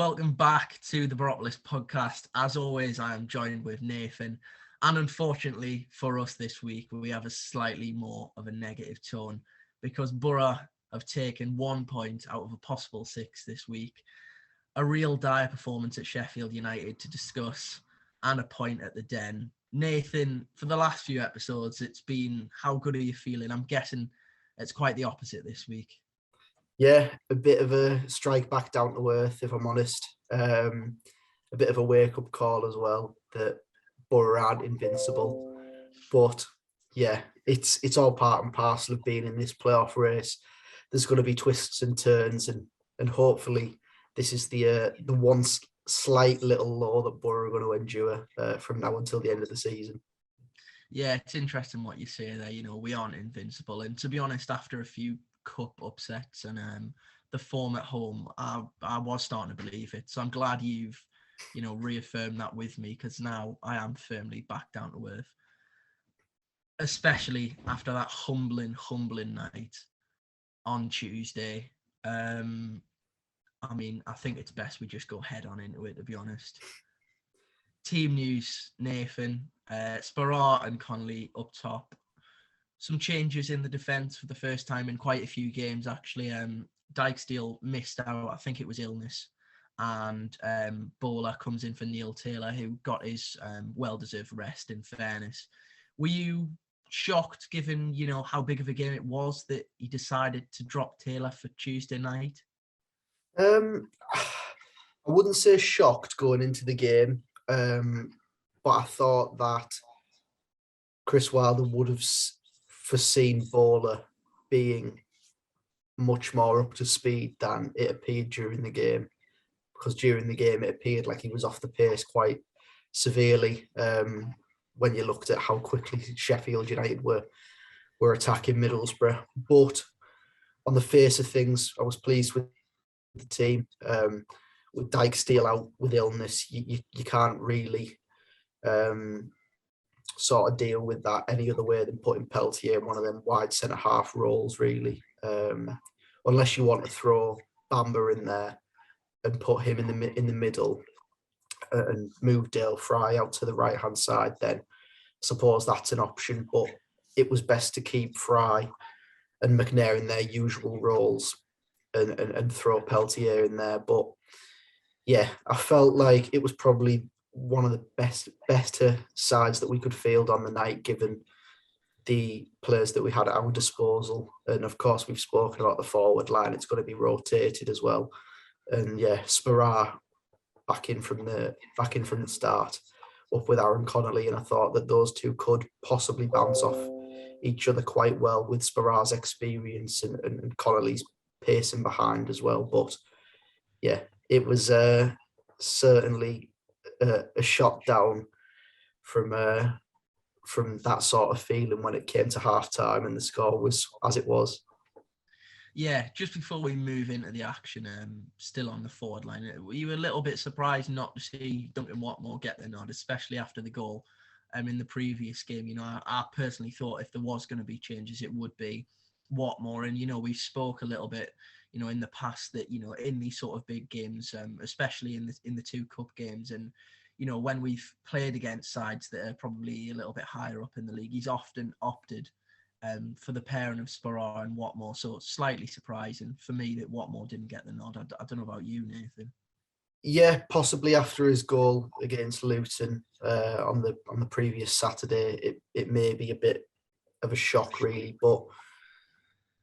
welcome back to the Boropolis Podcast. As always, I am joined with Nathan, and unfortunately for us this week, we have a slightly more of a negative tone because Boro have taken 1 point out of a possible 6 this week. A real dire performance at Sheffield United to discuss, and a point at the Den. Nathan, for the last few episodes, it's been, how good are you feeling? I'm guessing it's quite the opposite this week. Yeah, a bit of a strike back down to earth, if I'm honest. A bit of a wake-up call as well, that Boro aren't invincible. But yeah, it's all part and parcel of being in this playoff race. There's going to be twists and turns, and hopefully this is the one slight little low that Boro are going to endure from now until the end of the season. Yeah, it's interesting what you say there. You know, we aren't invincible. And to be honest, after a few cup upsets and the form at home, I was starting to believe it. So I'm glad you've, reaffirmed that with me, because now I am firmly back down to earth. Especially after that humbling night on Tuesday. I think it's best we just go head on into it, to be honest. Team news, Nathan. Sparrow and Connolly up top. Some changes in the defence for the first time in quite a few games, actually. Dijksteel missed out, I think it was illness. And Bowler comes in for Neil Taylor, who got his well-deserved rest, in fairness. Were you shocked, given, how big of a game it was, that he decided to drop Taylor for Tuesday night? I wouldn't say shocked going into the game, but I thought that Chris Wilder would have foreseen Bowler being much more up to speed than it appeared during the game, because during the game it appeared like he was off the pace quite severely when you looked at how quickly Sheffield United were attacking Middlesbrough. But on the face of things, I was pleased with the team. With Dijksteel out with illness, you can't really sort of deal with that any other way than putting Peltier in one of them wide centre-half roles, really. Unless you want to throw Bamba in there and put him in the middle and move Dale Fry out to the right-hand side, then I suppose that's an option. But it was best to keep Fry and McNair in their usual roles and throw Peltier in there. But yeah, I felt like it was probably one of the better sides that we could field on the night, given the players that we had at our disposal. And of course, we've spoken about the forward line. It's going to be rotated as well. And yeah, Sparrow back in from the start, up with Aaron Connolly, and I thought that those two could possibly bounce off each other quite well, with Sparrow's experience and Connolly's pacing behind as well. But yeah, it was certainly a shot down from that sort of feeling when it came to half time and the score was as it was. Yeah, just before we move into the action, still on the forward line, were you a little bit surprised not to see Duncan Watmore get the nod, especially after the goal in the previous game? I personally thought if there was going to be changes, it would be Watmore. And, we spoke a little bit, in the past that, in these sort of big games, especially in the 2 cup games, and, when we've played against sides that are probably a little bit higher up in the league, he's often opted for the pairing of Sparrow and Watmore. So it's slightly surprising for me that Watmore didn't get the nod. I don't know about you, Nathan. Yeah, possibly after his goal against Luton on the previous Saturday, it may be a bit of a shock, really. But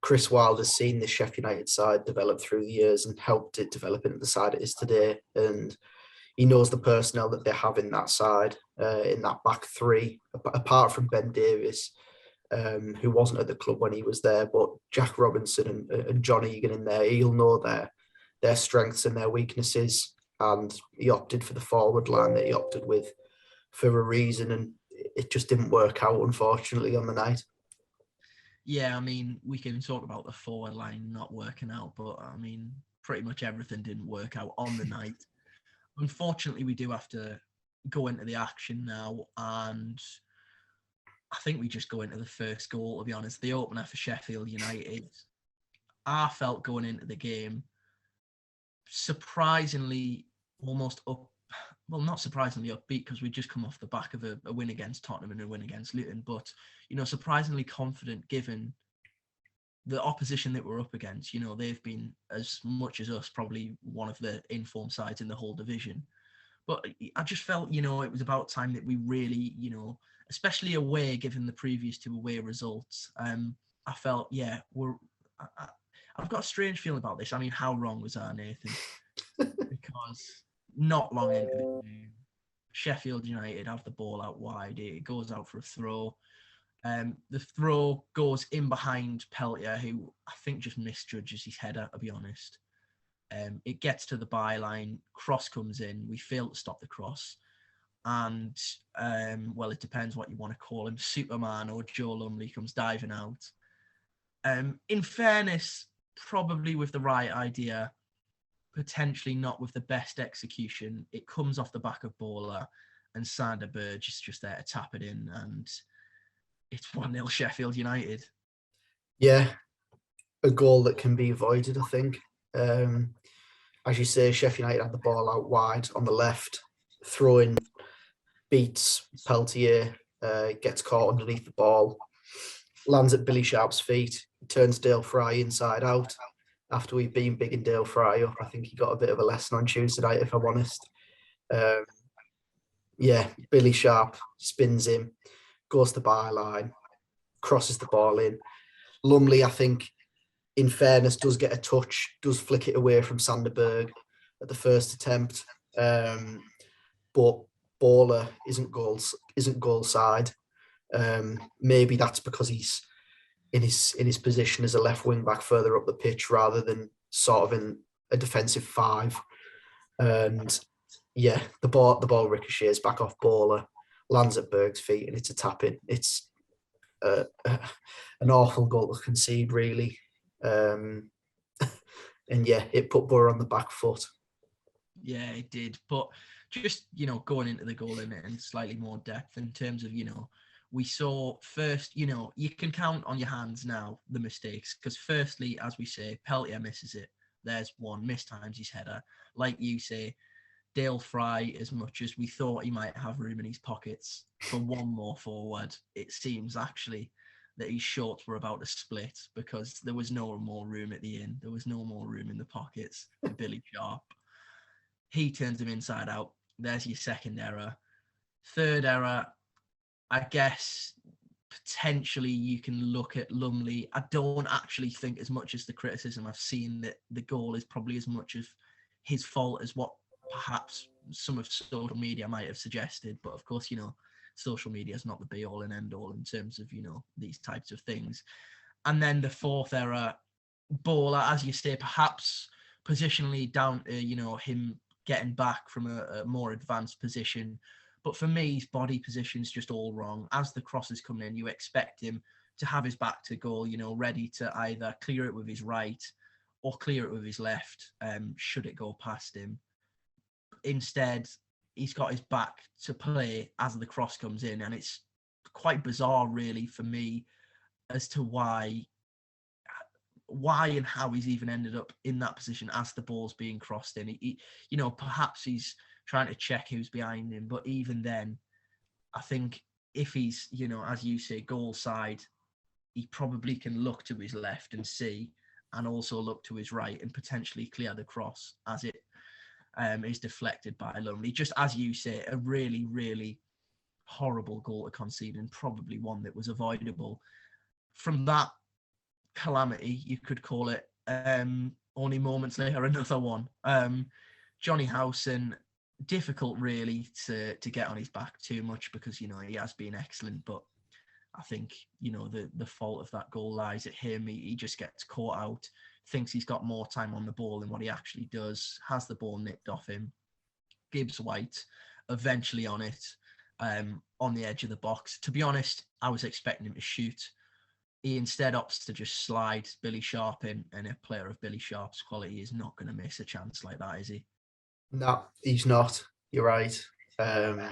Chris Wilder's seen this Sheffield United side develop through the years and helped it develop into the side it is today. And he knows the personnel that they have in that side, in that back three, apart from Ben Davies, who wasn't at the club when he was there, but Jack Robinson and John Egan in there. He'll know their strengths and their weaknesses, and he opted for the forward line that he opted with for a reason, and it just didn't work out, unfortunately, on the night. Yeah, we can talk about the forward line not working out, but pretty much everything didn't work out on the night. Unfortunately, we do have to go into the action now, and I think we just go into the first goal, to be honest. The opener for Sheffield United. I felt going into the game surprisingly almost up, well, not surprisingly upbeat because we just come off the back of a win against Tottenham and a win against Luton, but, surprisingly confident given the opposition that we're up against. They've been, as much as us, probably one of the informed sides in the whole division. But I just felt, it was about time that we really, especially away, given the previous two away results, I felt, I've got a strange feeling about this. I mean, how wrong was I, Nathan? Because not long into the game, Sheffield United have the ball out wide. It goes out for a throw. The throw goes in behind Peltier, who I think just misjudges his header, to be honest. It gets to the byline, cross comes in, we fail to stop the cross. And, it depends what you want to call him, Superman or Joe Lumley comes diving out. In fairness, probably with the right idea, potentially not with the best execution. It comes off the back of Bowler, and Sander Berge is just there to tap it in, and it's 1-0 Sheffield United. Yeah, a goal that can be avoided, I think. As you say, Sheffield United had the ball out wide on the left, throwing beats Peltier, gets caught underneath the ball, lands at Billy Sharp's feet, turns Dale Fry inside out. After we've been bigging Dale Fry up, I think he got a bit of a lesson on Tuesday night, if I'm honest. Billy Sharp spins him, goes to the byline, crosses the ball in. Lumley, I think, in fairness, does get a touch, does flick it away from Sanderberg at the first attempt. But Bowler isn't goal side. Maybe that's because he's in his position as a left wing back further up the pitch rather than sort of in a defensive five. And yeah, the ball ricochets back off Bowler, lands at Berg's feet, and it's a tap in. It's an awful goal to concede, really. And yeah, it put Boro on the back foot. Yeah, it did. But just, going into the goal in it and slightly more depth in terms of, we saw first, you can count on your hands now the mistakes, because firstly, as we say, Peltier misses it. There's one, mistimes his header. Like you say, Dale Fry, as much as we thought he might have room in his pockets for one more forward, it seems actually that his shorts were about to split because there was no more room at the end. There was no more room in the pockets for Billy Sharp. He turns him inside out. There's your second error. Third error, I guess potentially you can look at Lumley. I don't actually think, as much as the criticism I've seen, that the goal is probably as much of his fault as what perhaps some of social media might have suggested. But of course, social media is not the be all and end all in terms of, these types of things. And then the fourth error, Bowler, as you say, perhaps positionally down to, him getting back from a more advanced position. But for me, his body position's just all wrong. As the cross is coming in, you expect him to have his back to goal, ready to either clear it with his right or clear it with his left, should it go past him. Instead, he's got his back to play as the cross comes in, and it's quite bizarre, really, for me, as to why and how he's even ended up in that position as the ball's being crossed in. He perhaps he's trying to check who's behind him, but even then, I think if he's, as you say, goal side, he probably can look to his left and see, and also look to his right and potentially clear the cross as it is deflected by Lumley. Just as you say, a really, really horrible goal to concede, and probably one that was avoidable. From that calamity, you could call it, only moments later, another one. Johnny Howson, difficult really to get on his back too much because, he has been excellent, but I think, the fault of that goal lies at him. He just gets caught out, thinks he's got more time on the ball than what he actually does, has the ball nicked off him. Gibbs White eventually on it, on the edge of the box. To be honest, I was expecting him to shoot. He instead opts to just slide Billy Sharp in, and a player of Billy Sharp's quality is not going to miss a chance like that, is he? No, he's not. You're right. An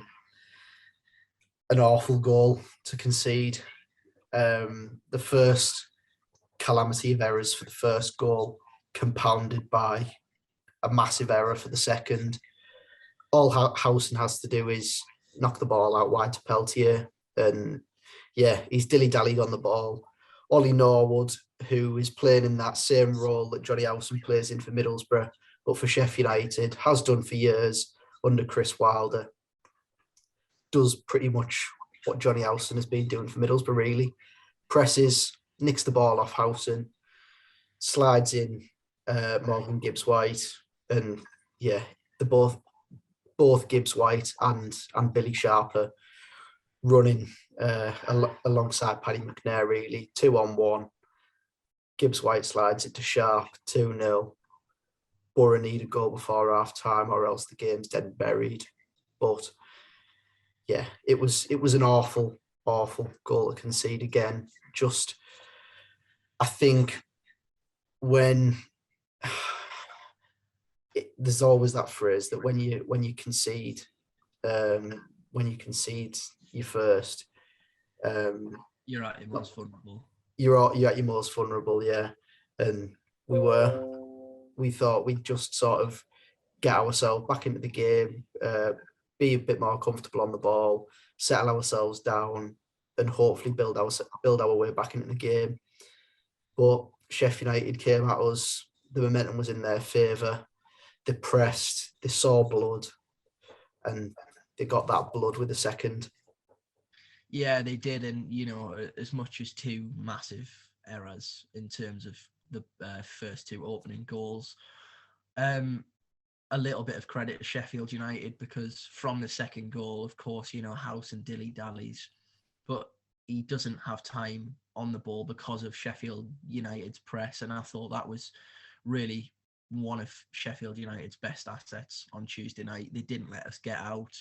awful goal to concede. The first calamity of errors for the first goal, compounded by a massive error for the second. all Howson has to do is knock the ball out wide to Peltier. And yeah, he's dilly-dallied on the ball. Ollie Norwood, who is playing in that same role that Johnny Howson plays in for Middlesbrough, but for Sheffield United, has done for years under Chris Wilder, does pretty much what Johnny Howson has been doing for Middlesbrough, really. Presses, nicks the ball off Howson, slides in Morgan Gibbs-White, and yeah, both Gibbs-White and Billy Sharper running alongside Paddy McNair, really. 2-on-1. Gibbs-White slides it to Sharp, 2-0. Boro need a goal before half-time or else the game's dead and buried. But yeah, it was an awful goal to concede again. Just, I think when there's always that phrase that when you concede your first, you're at your most vulnerable. You're at your most vulnerable, yeah. And we thought we'd just sort of get ourselves back into the game, be a bit more comfortable on the ball, settle ourselves down, and hopefully build our way back into the game. But Sheffield United came at us. The momentum was in their favour. They pressed. They saw blood, and they got that blood with the second. Yeah, they did, and as much as two massive errors in terms of the first two opening goals. A little bit of credit to Sheffield United, because from the second goal, of course, Howson dilly-dallies, but he doesn't have time on the ball because of Sheffield United's press, and I thought that was really one of Sheffield United's best assets on Tuesday night. They didn't let us get out.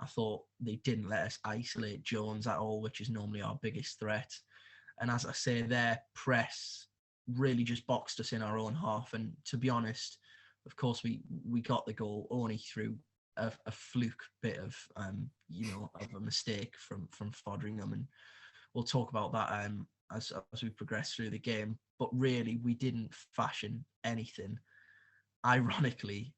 I thought they didn't let us isolate Jones at all, which is normally our biggest threat. And as I say, their press really just boxed us in our own half. And to be honest, of course, we got the goal only through a fluke bit of of a mistake from Foderingham, and we'll talk about that as we progress through the game. But really, we didn't fashion anything. Ironically,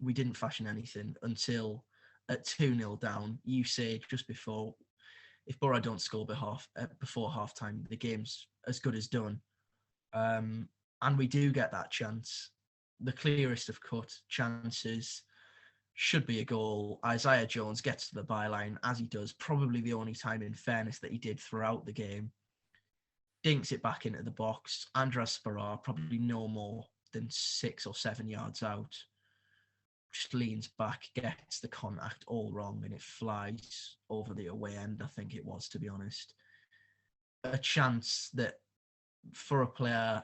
we didn't fashion anything until at 2-0 down. You say just before, if Boro don't score before half time, the game's as good as done. And we do get that chance. The clearest of cut chances should be a goal. Isaiah Jones gets to the byline, as he does, probably the only time, in fairness, that he did throughout the game. Dinks it back into the box. Andras Sparrar, probably no more than 6 or 7 yards out, just leans back, gets the contact all wrong, and it flies over the away end, I think it was, to be honest. A chance that, for a player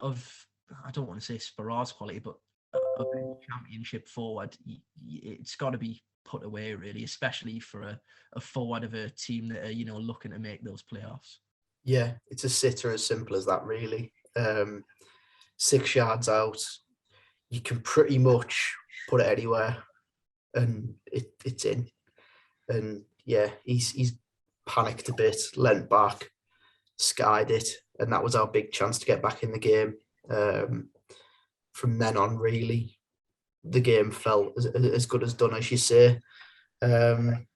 of, I don't want to say Sparrar's quality, but a championship forward, it's got to be put away, really, especially for a forward of a team that are, looking to make those playoffs. Yeah, it's a sitter, as simple as that, really. 6 yards out, you can pretty much put it anywhere, and it's in. And yeah, he's panicked a bit, leant back, skied it, and that was our big chance to get back in the game. From then on, really, the game felt as good as done, as you say. And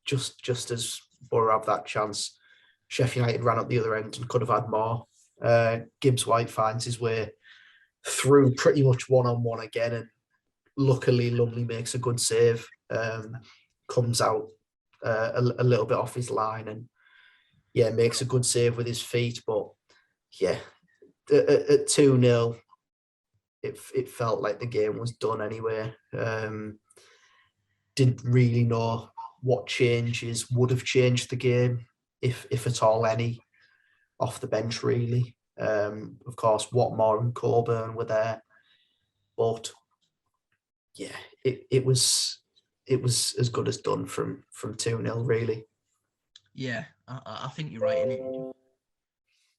just as Boro have that chance, Sheffield United ran up the other end and could have had more. Gibbs-White finds his way through pretty much one-on-one again, and luckily Lumley makes a good save, comes out a little bit off his line, and yeah, makes a good save with his feet. But yeah, at 2-0, it felt like the game was done anyway. Didn't really know what changes would have changed the game, if at all any, off the bench, really. Of course, Watmore and Coburn were there, but yeah, it was as good as done from 2-0, really. Yeah, I think you're right. And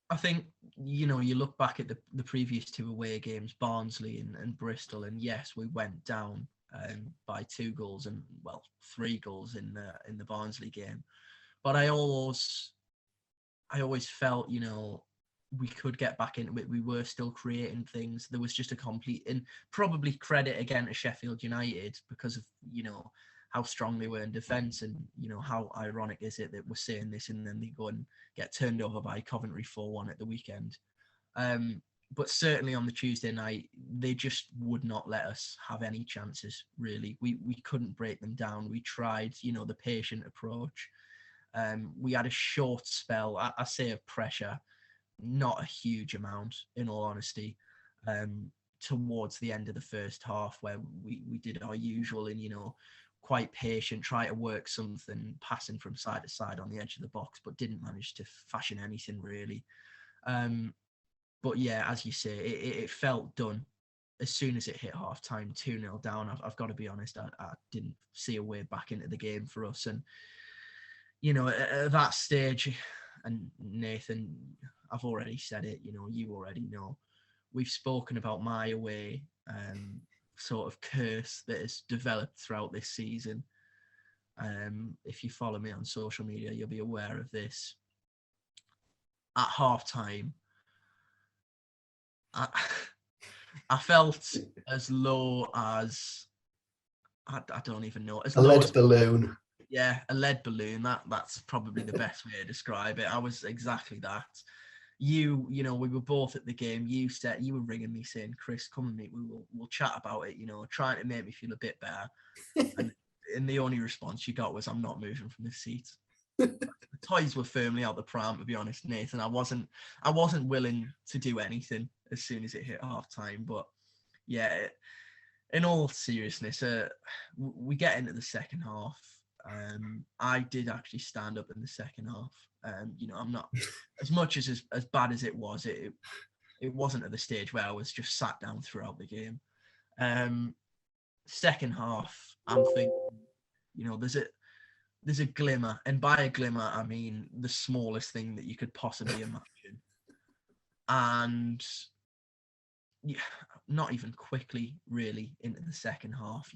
I think, you look back at the previous two away games, Barnsley and Bristol, and yes, we went down by 2 goals and, 3 goals in the Barnsley game. But I always felt, we could get back into it. We were still creating things. There was just a complete, and probably credit again to Sheffield United because of, how strong they were in defence, and, how ironic is it that we're saying this and then they go and get turned over by Coventry 4-1 at the weekend. But certainly on the Tuesday night, they just would not let us have any chances, really. We couldn't break them down. We tried, the patient approach. We had a short spell, I say, of pressure, not a huge amount, in all honesty, towards the end of the first half, where we did our usual and, quite patient, try to work something, passing from side to side on the edge of the box, but didn't manage to fashion anything really. But yeah, as you say, it felt done as soon as it hit half time, 2-0 down. I've got to be honest, I didn't see a way back into the game for us. And, at that stage, and Nathan, I've already said it, you already know, we've spoken about my away sort of curse that has developed throughout this season. If you follow me on social media, you'll be aware of this. At half time, I felt as low as, I don't even know. A lead balloon. Yeah, a lead balloon. That's probably the best way to describe it. I was exactly that. We were both at the game. You were ringing me saying, "Chris, come and meet. We'll chat about it." Trying to make me feel a bit better. And the only response you got was, "I'm not moving from this seat." The toys were firmly out the pram, to be honest, Nathan. I wasn't willing to do anything as soon as it hit half time. But yeah, in all seriousness, we get into the second half. I did actually stand up in the second half. I'm not, as much as bad as it was, it wasn't at the stage where I was just sat down throughout the game. Second half, I'm thinking, there's a glimmer, and by a glimmer, I mean the smallest thing that you could possibly imagine. And yeah, not even quickly, really, into the second half,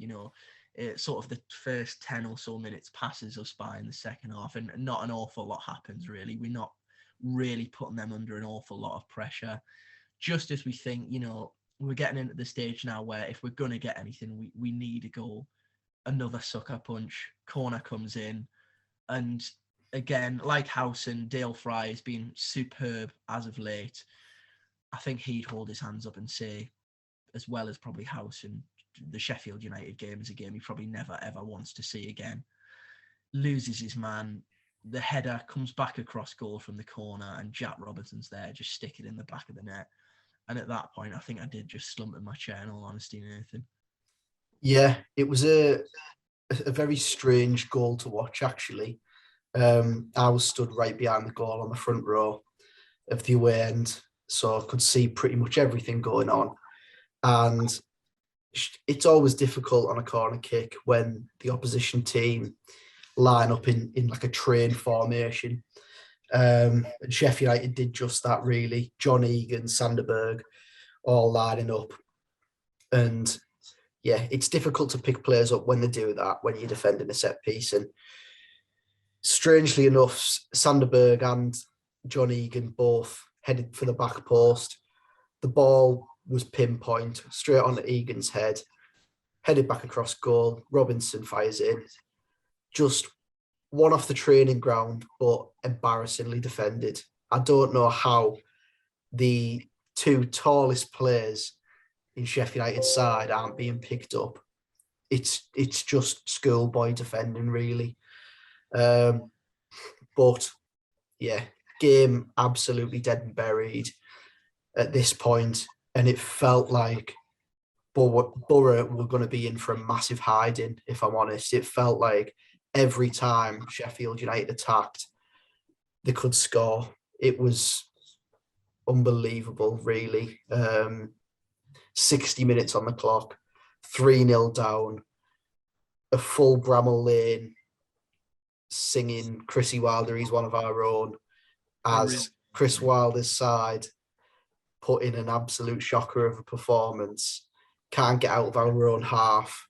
It sort of the first 10 or so minutes passes us by in the second half, and not an awful lot happens, really. We're not really putting them under an awful lot of pressure. Just as we think, we're getting into the stage now where if we're going to get anything, we need a goal. Another sucker punch, corner comes in, and again, like Howson, Dale Fry has been superb as of late. I think he'd hold his hands up and say, as well as probably Howson, the Sheffield United game is a game he probably never ever wants to see again. Loses his man, the header comes back across goal from the corner, and Jack Robertson's there, just stick it in the back of the net. And at that point, I think I did just slump in my chair, in all honesty, Nathan. Yeah, it was a very strange goal to watch, actually. I was stood right behind the goal on the front row of the away end, so I could see pretty much everything going on. And it's always difficult on a corner kick when the opposition team line up in like a train formation. And Sheffield United did just that, really. John Egan, Sanderberg, all lining up. And yeah, it's difficult to pick players up when they do that, when you're defending a set piece. And strangely enough, Sanderberg and John Egan both headed for the back post. The ball was pinpoint, straight on Egan's head, headed back across goal. Robinson fires in. Just one off the training ground, but embarrassingly defended. I don't know how the two tallest players in Sheffield United's side aren't being picked up. It's just schoolboy defending, really. But yeah, game absolutely dead and buried at this point, and it felt like Boro were going to be in for a massive hiding, if I'm honest. It felt like every time Sheffield United attacked, they could score. It was unbelievable, really. 60 minutes on the clock, 3-0 down, a full Bramall Lane singing Chrissy Wilder, he's one of our own, as Chris Wilder's side put in an absolute shocker of a performance. Can't get out of our own half,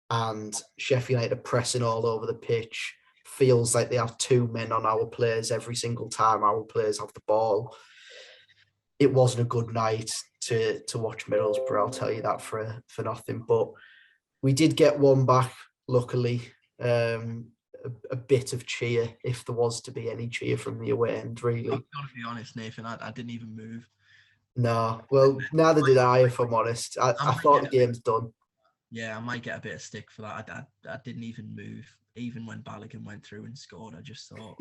and Sheffield United are pressing all over the pitch. Feels like they have two men on our players every single time our players have the ball. it wasn't a good night to watch Middlesbrough. I'll tell you that for nothing. But we did get one back, luckily. A bit of cheer, if there was to be any cheer from the away end, really. I've got to be honest, Nathan. I didn't even move. No, well, neither did I, if I'm honest. I thought the game's done. Yeah, I might get a bit of stick for that. I didn't even move. Even when Balogun went through and scored, I just thought,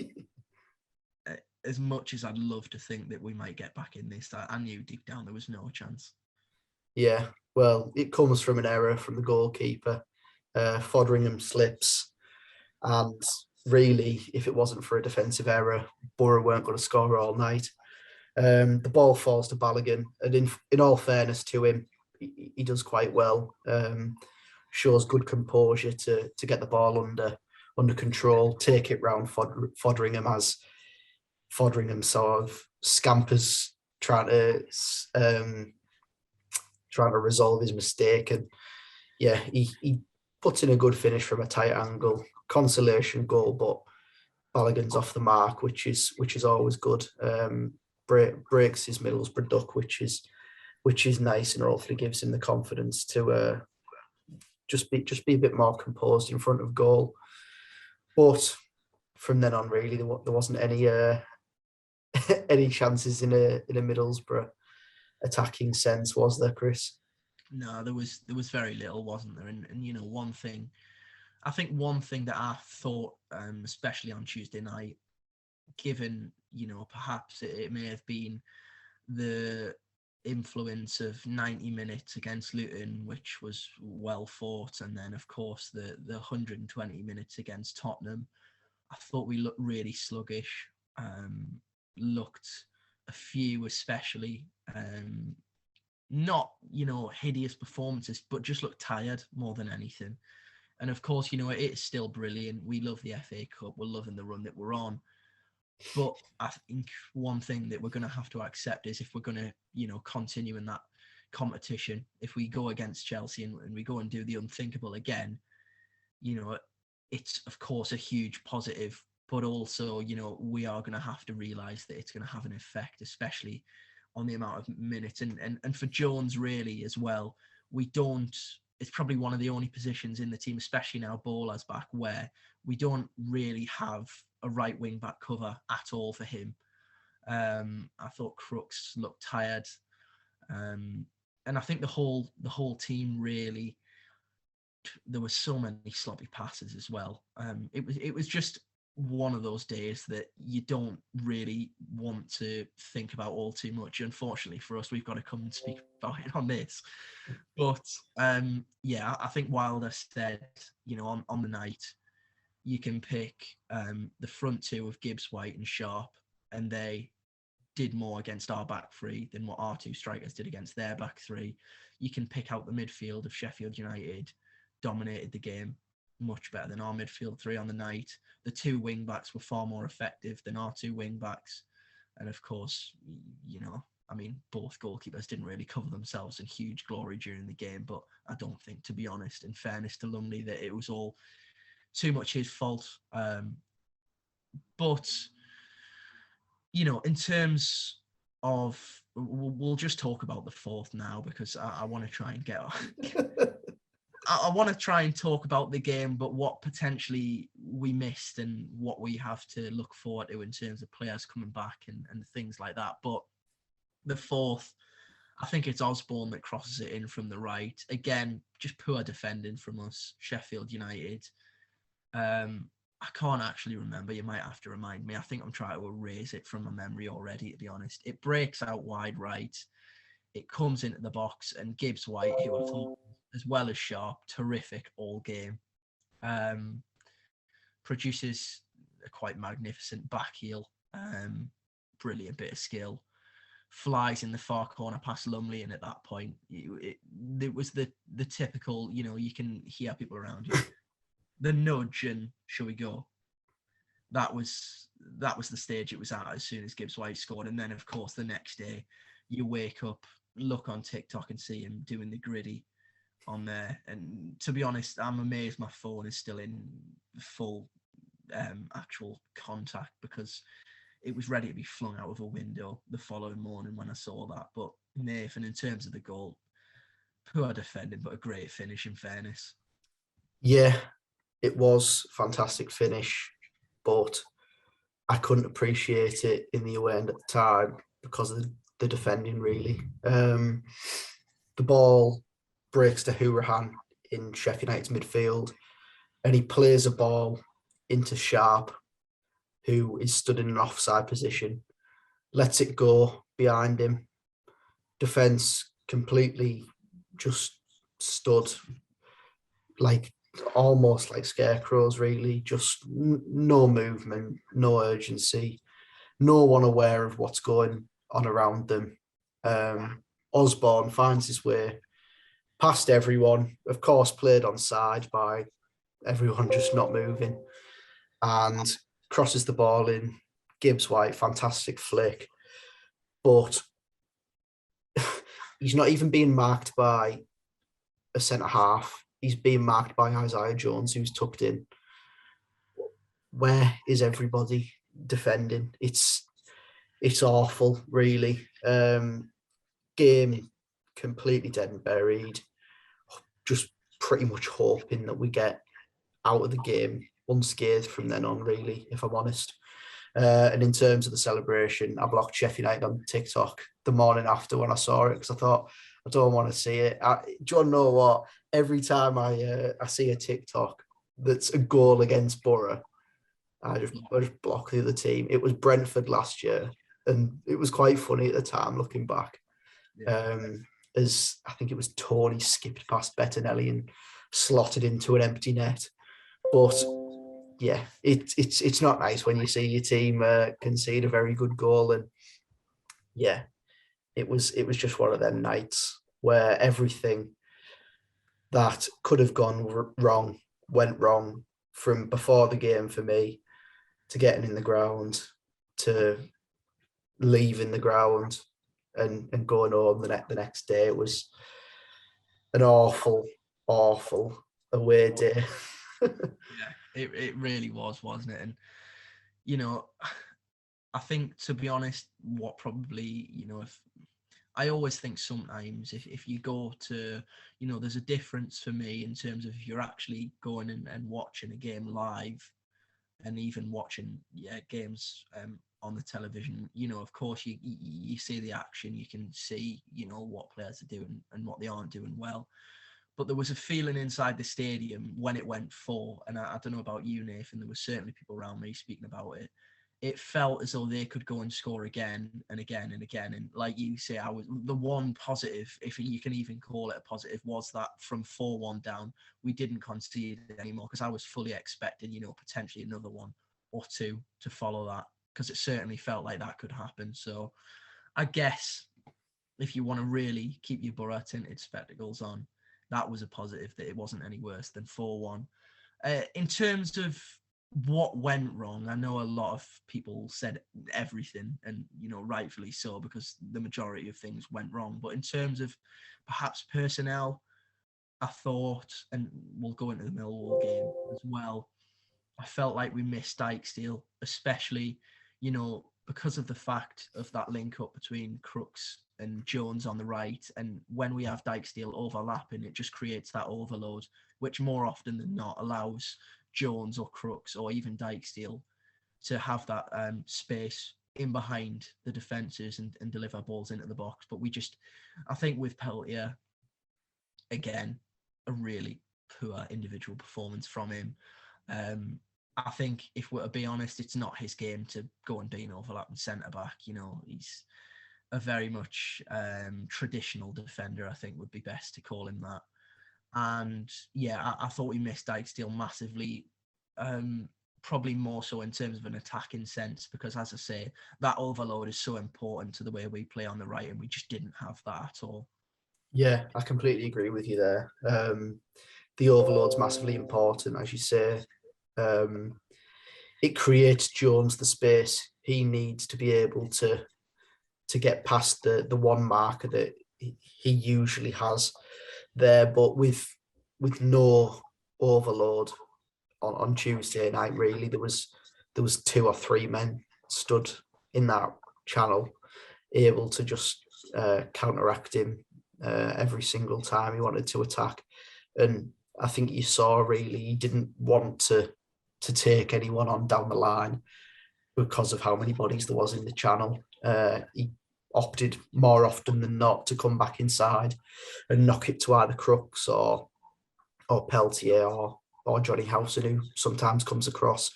as much as I'd love to think that we might get back in this, I knew deep down there was no chance. Yeah, well, it comes from an error from the goalkeeper. Foderingham slips. And really, if it wasn't for a defensive error, Boro weren't going to score all night. The ball falls to Balogun, and in all fairness to him, he does quite well. Shows good composure to get the ball under control, take it round Foderingham as Foderingham sort of scampers trying to resolve his mistake, and yeah, he puts in a good finish from a tight angle. Consolation goal, but Balogun's off the mark, which is always good. Breaks his Middlesbrough duck, which is nice, and hopefully gives him the confidence to just be a bit more composed in front of goal. But from then on, really, there wasn't any any chances in a Middlesbrough attacking sense, was there, Chris? No, there was very little, wasn't there? And you know, one thing that I thought, especially on Tuesday night, given, you know, perhaps it may have been the influence of 90 minutes against Luton, which was well fought, and then of course the 120 minutes against Tottenham, I thought we looked really sluggish. Looked a few especially, not, you know, hideous performances, but just looked tired more than anything. And of course, you know, it is still brilliant. We love the FA Cup. We're loving the run that we're on. But I think one thing that we're going to have to accept is if we're going to, you know, continue in that competition, if we go against Chelsea and we go and do the unthinkable again, you know, it's of course a huge positive, but also, you know, we are going to have to realise that it's going to have an effect, especially on the amount of minutes. And for Jones, really, as well, it's probably one of the only positions in the team, especially now Bola's back, where we don't really have a right wing back cover at all for him. I thought Crooks looked tired, and I think the whole team really. There were so many sloppy passes as well. It was just one of those days that you don't really want to think about all too much. Unfortunately for us, we've got to come and speak about it on this. But yeah, I think Wilder said, you know, on the night, you can pick the front two of Gibbs, White and Sharp, and they did more against our back three than what our two strikers did against their back three. You can pick out the midfield of Sheffield United, dominated the game much better than our midfield three on the night. The two wing backs were far more effective than our two wing backs. And of course, you know, I mean, both goalkeepers didn't really cover themselves in huge glory during the game, but I don't think, to be honest, in fairness to Lumley, that it was all too much his fault. But, you know, in terms of, we'll just talk about the fourth now, because I want to try and get I want to try and talk about the game, but what potentially we missed and what we have to look forward to in terms of players coming back and things like that. But the fourth, I think it's Osborne that crosses it in from the right. Again, just poor defending from us, Sheffield United. I can't actually remember. You might have to remind me. I think I'm trying to erase it from my memory already, to be honest. It breaks out wide right. It comes into the box, and Gibbs White, who I thought, as well as Sharp, terrific all game, produces a quite magnificent back heel, brilliant bit of skill, flies in the far corner past Lumley, and at that point, it was the typical, you know, you can hear people around you, the nudge and shall we go? That was the stage it was at as soon as Gibbs White scored, and then of course the next day, you wake up, look on TikTok and see him doing the gritty on there. And to be honest, I'm amazed my phone is still in full actual contact, because it was ready to be flung out of a window the following morning when I saw that. But Nathan, in terms of the goal, poor defending, but a great finish in fairness. Yeah, it was a fantastic finish, but I couldn't appreciate it in the away end at the time because of the defending, really. The ball breaks to Hourihane in Sheffield United's midfield, and he plays a ball into Sharp, who is stood in an offside position, lets it go behind him. Defence completely just stood like almost like scarecrows, really. Just no movement, no urgency, no one aware of what's going on around them. Osborne finds his way past everyone, of course, played on side by everyone just not moving, and crosses the ball in. Gibbs White, fantastic flick, but he's not even being marked by a centre half. He's being marked by Isaiah Jones, who's tucked in. Where is everybody defending? It's awful, really. Game completely dead and buried. Just pretty much hoping that we get out of the game unscathed from then on, really, if I'm honest. And in terms of the celebration, I blocked Sheffield United on TikTok the morning after when I saw it because I thought, I don't want to see it. Do you want to know what? Every time I see a TikTok that's a goal against Boro, I just block the other team. It was Brentford last year, and it was quite funny at the time looking back. Yeah. As I think it was Tony skipped past Bettinelli and slotted into an empty net. But yeah, it's not nice when you see your team concede a very good goal, and yeah, it was just one of them nights where everything that could have gone wrong went wrong, from before the game for me to getting in the ground to leaving the ground and going home the next day. It was an awful away day. Yeah, it really was, wasn't it? And you know, I think, to be honest, what probably, if I always think sometimes if you go to, there's a difference for me in terms of if you're actually going and watching a game live, and even watching games on the television, of course you see the action, you can see what players are doing and what they aren't doing well. But there was a feeling inside the stadium when it went 4, and I don't know about you, Nathan, there were certainly people around me speaking about it. It felt as though they could go and score again and again and again. And like you say, the one positive, if you can even call it a positive, was that from 4-1 down, we didn't concede anymore, because I was fully expecting, potentially another one or two to follow that, because it certainly felt like that could happen. So I guess if you want to really keep your Boro tinted spectacles on, that was a positive, that it wasn't any worse than 4-1. In terms of what went wrong, I know a lot of people said everything, and rightfully so, because the majority of things went wrong. But in terms of perhaps personnel, I thought, and we'll go into the Millwall game as well, I felt like we missed Dijksteel, especially because of the fact of that link up between Crooks and Jones on the right. And when we have Dijksteel overlapping, it just creates that overload, which more often than not allows Jones or Crooks or even Dijksteel to have that space in behind the defences and deliver balls into the box. But I think with Peltier, again, a really poor individual performance from him. I think, if we're to be honest, it's not his game to go and be an overlapping centre-back. He's a very much traditional defender, I think would be best to call him that. And yeah, I thought we missed Dijksteel massively, probably more so in terms of an attacking sense, because as I say, that overload is so important to the way we play on the right, and we just didn't have that at all. Yeah, I completely agree with you there. The overload's massively important, as you say. It creates Jones the space he needs to be able to get past the one marker that he usually has there. But with no overload on Tuesday night, really, there was 2 or 3 men stood in that channel, able to just counteract him every single time he wanted to attack. And I think you saw really he didn't want to take anyone on down the line because of how many bodies there was in the channel. He opted more often than not to come back inside and knock it to either Crooks or Peltier or Johnny Howson, who sometimes comes across.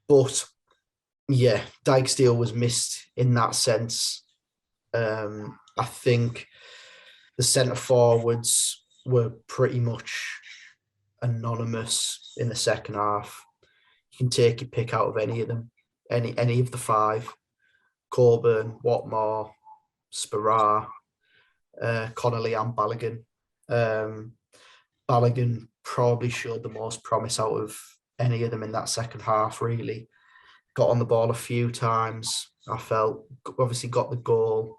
But yeah, Dijksteel was missed in that sense. I think the centre forwards were pretty much anonymous in the second half. You can take your pick out of any of them, any of the five: Coburn, Watmore, Sparrow, Connolly, and Balogun. Balogun probably showed the most promise out of any of them in that second half, really. Got on the ball a few times, I felt. Obviously got the goal.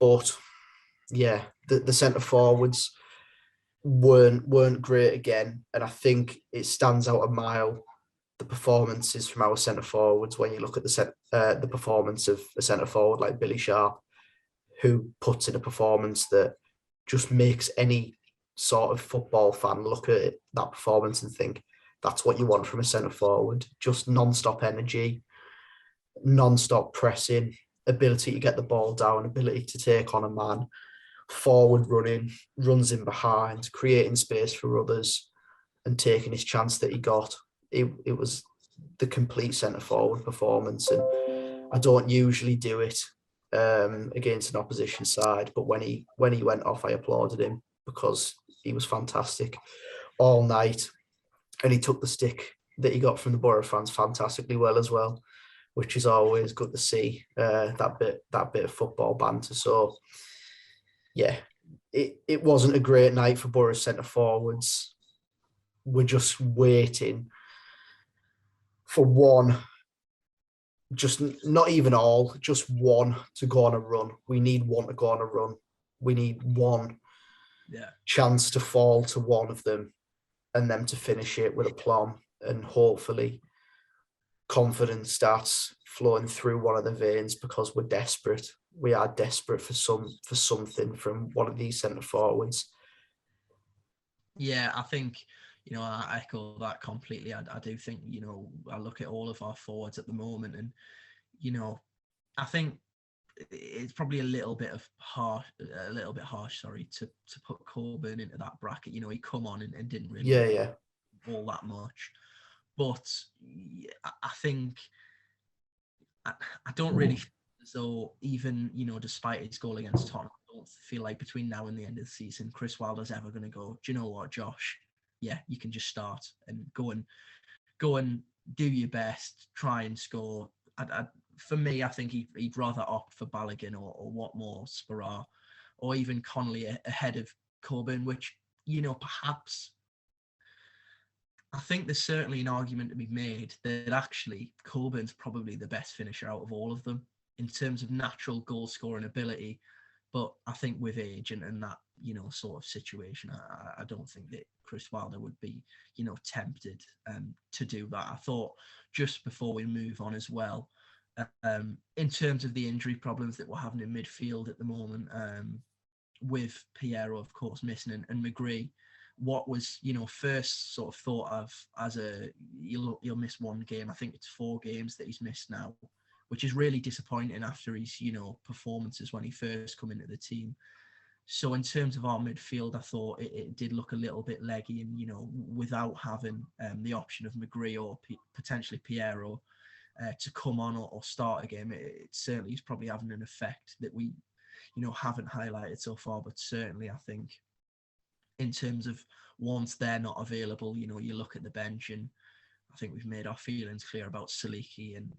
But yeah, the centre forwards weren't great again. And I think it stands out a mile, the performances from our centre forwards, when you look at the performance of a centre forward like Billy Sharp, who puts in a performance that just makes any sort of football fan look at that performance and think that's what you want from a centre forward. Just non-stop energy, non-stop pressing, ability to get the ball down, ability to take on a man, forward running, runs in behind, creating space for others and taking his chance that he got. It was the complete centre forward performance, and I don't usually do it against an opposition side, but when he went off, I applauded him because he was fantastic all night, and he took the stick that he got from the Boro fans fantastically well as well, which is always good to see, that bit of football banter. So yeah, it wasn't a great night for Boro's centre forwards. We're just waiting for one, just not even all, just one to go on a run. We need one to go on a run. We need one chance to fall to one of them and them to finish it with aplomb, and hopefully confidence starts flowing through one of the veins, because we're desperate. We are desperate for something from one of these centre forwards. Yeah, I think, I echo that completely. I do think, I look at all of our forwards at the moment, and, I think it's probably a little bit harsh, to put Coburn into that bracket. He come on and didn't really all that much. But I think I don't really feel as though, even, despite his goal against Tottenham, I don't feel like between now and the end of the season, Chris Wilder's ever going to go, do you know what, Josh? Yeah, you can just start and go and do your best, try and score. For me, I think he'd rather opt for Balogun or Watmore, Sparrow, or even Connolly ahead of Coburn, which, perhaps I think there's certainly an argument to be made that actually Coburn's probably the best finisher out of all of them in terms of natural goal scoring ability. But I think with age and that, sort of situation, I don't think that Chris Wilder would be, tempted to do that. I thought, just before we move on as well, in terms of the injury problems that we're having in midfield at the moment, with Piero, of course, missing, and McGree, what was, first sort of thought of as he'll miss one game. I think it's 4 games that he's missed now, which is really disappointing after his, performances when he first come into the team. So in terms of our midfield, I thought it did look a little bit leggy, and, without having the option of McGree or potentially Piero to come on or start a game, it certainly is probably having an effect that we, haven't highlighted so far. But certainly, I think in terms of once they're not available, you look at the bench, and I think we've made our feelings clear about Saliki, and,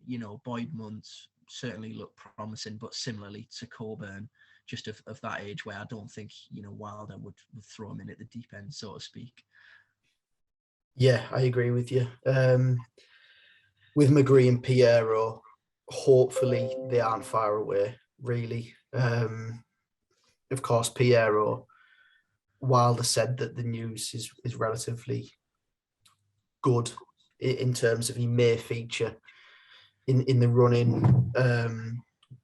Boyd Muntz certainly looked promising, but similarly to Coburn, just of that age where I don't think, Wilder would throw him in at the deep end, so to speak. Yeah, I agree with you. With McGree and Piero, hopefully they aren't far away, really. Of course, Piero, Wilder said that the news is relatively good in terms of he may feature in the running,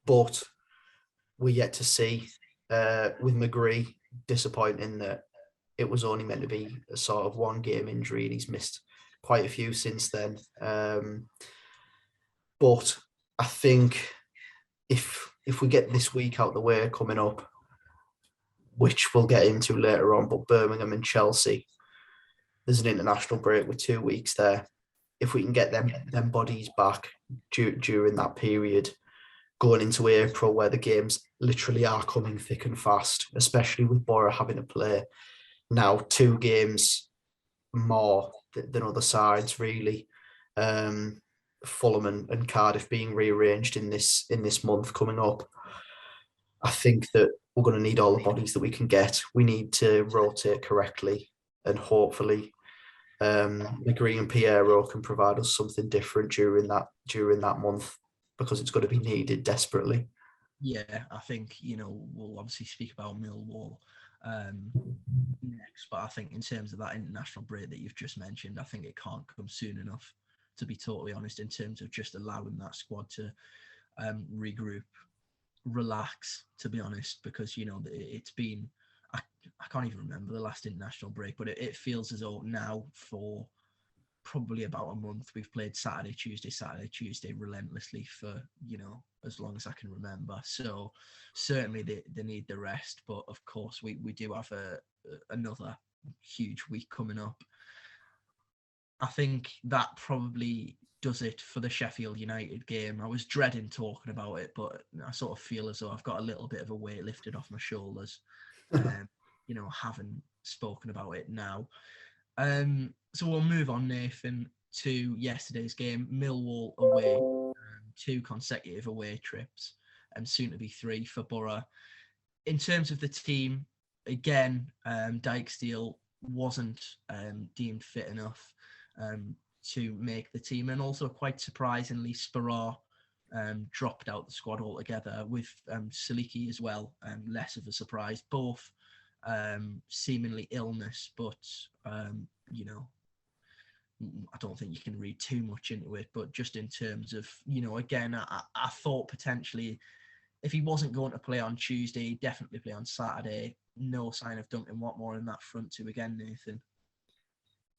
but we're yet to see with McGree. Disappointing that it was only meant to be a sort of one game injury, and he's missed quite a few since then. But I think if we get this week out the way coming up, which we'll get into later on, but Birmingham and Chelsea, there's an international break with 2 weeks there. If we can get them bodies back during that period, going into April where the games literally are coming thick and fast, especially with Boro having to play now 2 games more than other sides, really. Fulham and Cardiff being rearranged in this month coming up. I think that we're going to need all the bodies that we can get. We need to rotate correctly, and hopefully McGree and Piero can provide us something different during that month, because it's going to be needed desperately. Yeah, I think, we'll obviously speak about Millwall next, but I think in terms of that international break that you've just mentioned, I think it can't come soon enough, to be totally honest, in terms of just allowing that squad to regroup, relax, to be honest, because, it's been, I can't even remember the last international break, but it feels as though now for probably about a month we've played Saturday, Tuesday relentlessly for, as long as I can remember. So certainly they need the rest, but of course we do have another huge week coming up. I think that probably does it for the Sheffield United game. I was dreading talking about it, but I sort of feel as though I've got a little bit of a weight lifted off my shoulders, having spoken about it now. So we'll move on, Nathan, to yesterday's game. Millwall away, 2 consecutive away trips, and soon to be 3 for Boro. In terms of the team, again, Dijksteel wasn't deemed fit enough to make the team, and also quite surprisingly, Sparrow dropped out the squad altogether, with Saliki as well, less of a surprise. Both seemingly illness, but I don't think you can read too much into it. But just in terms of, again, I thought potentially if he wasn't going to play on Tuesday, he'd definitely play on Saturday. No sign of Duncan Watmore in that front two again, Nathan.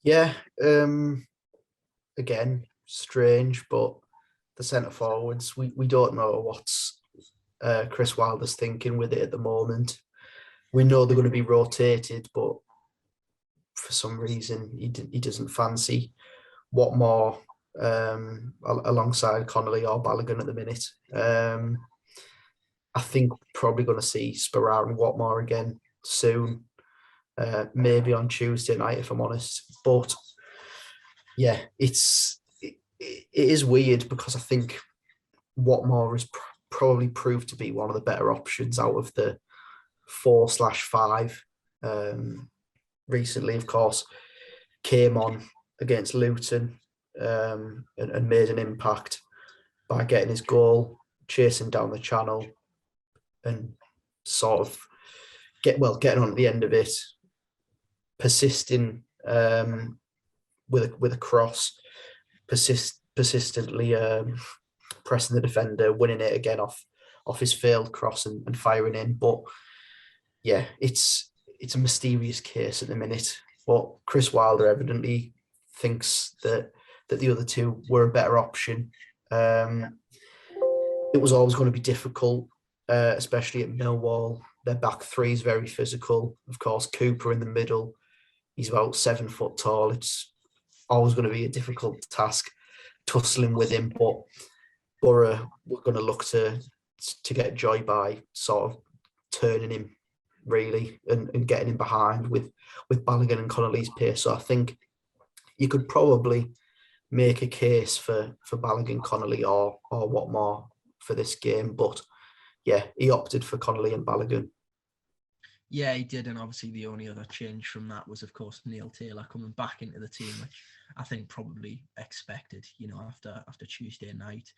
Yeah, again, strange, but the centre forwards, we don't know what's Chris Wilder's thinking with it at the moment. We know they're going to be rotated, but for some reason he doesn't fancy Watmore alongside Connolly or Balogun at the minute. I think we're probably going to see Sparrow and Watmore again soon, maybe on Tuesday night, if I'm honest. But yeah, it is weird, because I think Watmore has probably proved to be one of the better options out of the 4/5 recently. Of course, came on against Luton and made an impact by getting his goal, chasing down the channel, and sort of getting on at the end of it, persisting with a cross, persistently pressing the defender, winning it again off his failed cross and firing in. But yeah, it's a mysterious case at the minute. But Chris Wilder evidently thinks that the other two were a better option. It was always going to be difficult, especially at Millwall. Their back three is very physical. Of course, Cooper in the middle, he's about 7 foot tall. It's always going to be a difficult task tussling with him. But Boro were going to look to get joy by sort of turning him, really, and getting him behind with Balogun and Connolly's pace. So I think you could probably make a case for Balogun, Connolly or Watmore for this game. But yeah, he opted for Connolly and Balogun. Yeah, he did, and obviously the only other change from that was, of course, Neil Taylor coming back into the team, which I think probably expected, after Tuesday night.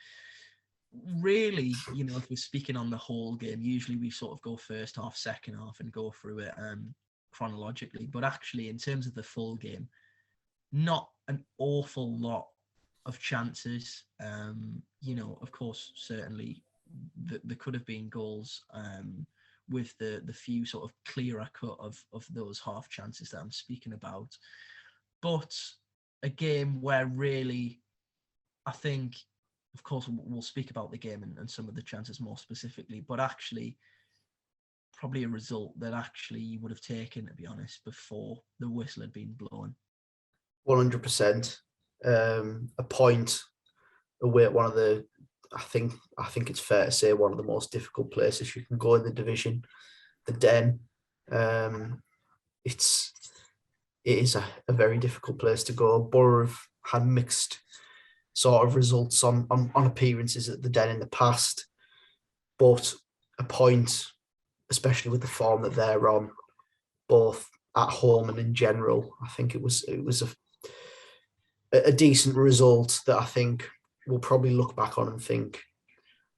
Really, if we're speaking on the whole game, usually we sort of go first half, second half, and go through it chronologically. But actually, in terms of the full game, not an awful lot of chances. Of course, certainly there could have been goals with the few sort of clearer cut of those half chances that I'm speaking about. But a game where really, I think, of course, we'll speak about the game and some of the chances more specifically, but actually probably a result that actually you would have taken, to be honest, before the whistle had been blown. 100%. A point away at one of the, I think it's fair to say, one of the most difficult places you can go in the division, the Den. It is a very difficult place to go. Boro have had mixed sort of results on appearances at the Den in the past, but a point, especially with the form that they're on, both at home and in general, I think it was a decent result that I think we'll probably look back on and think,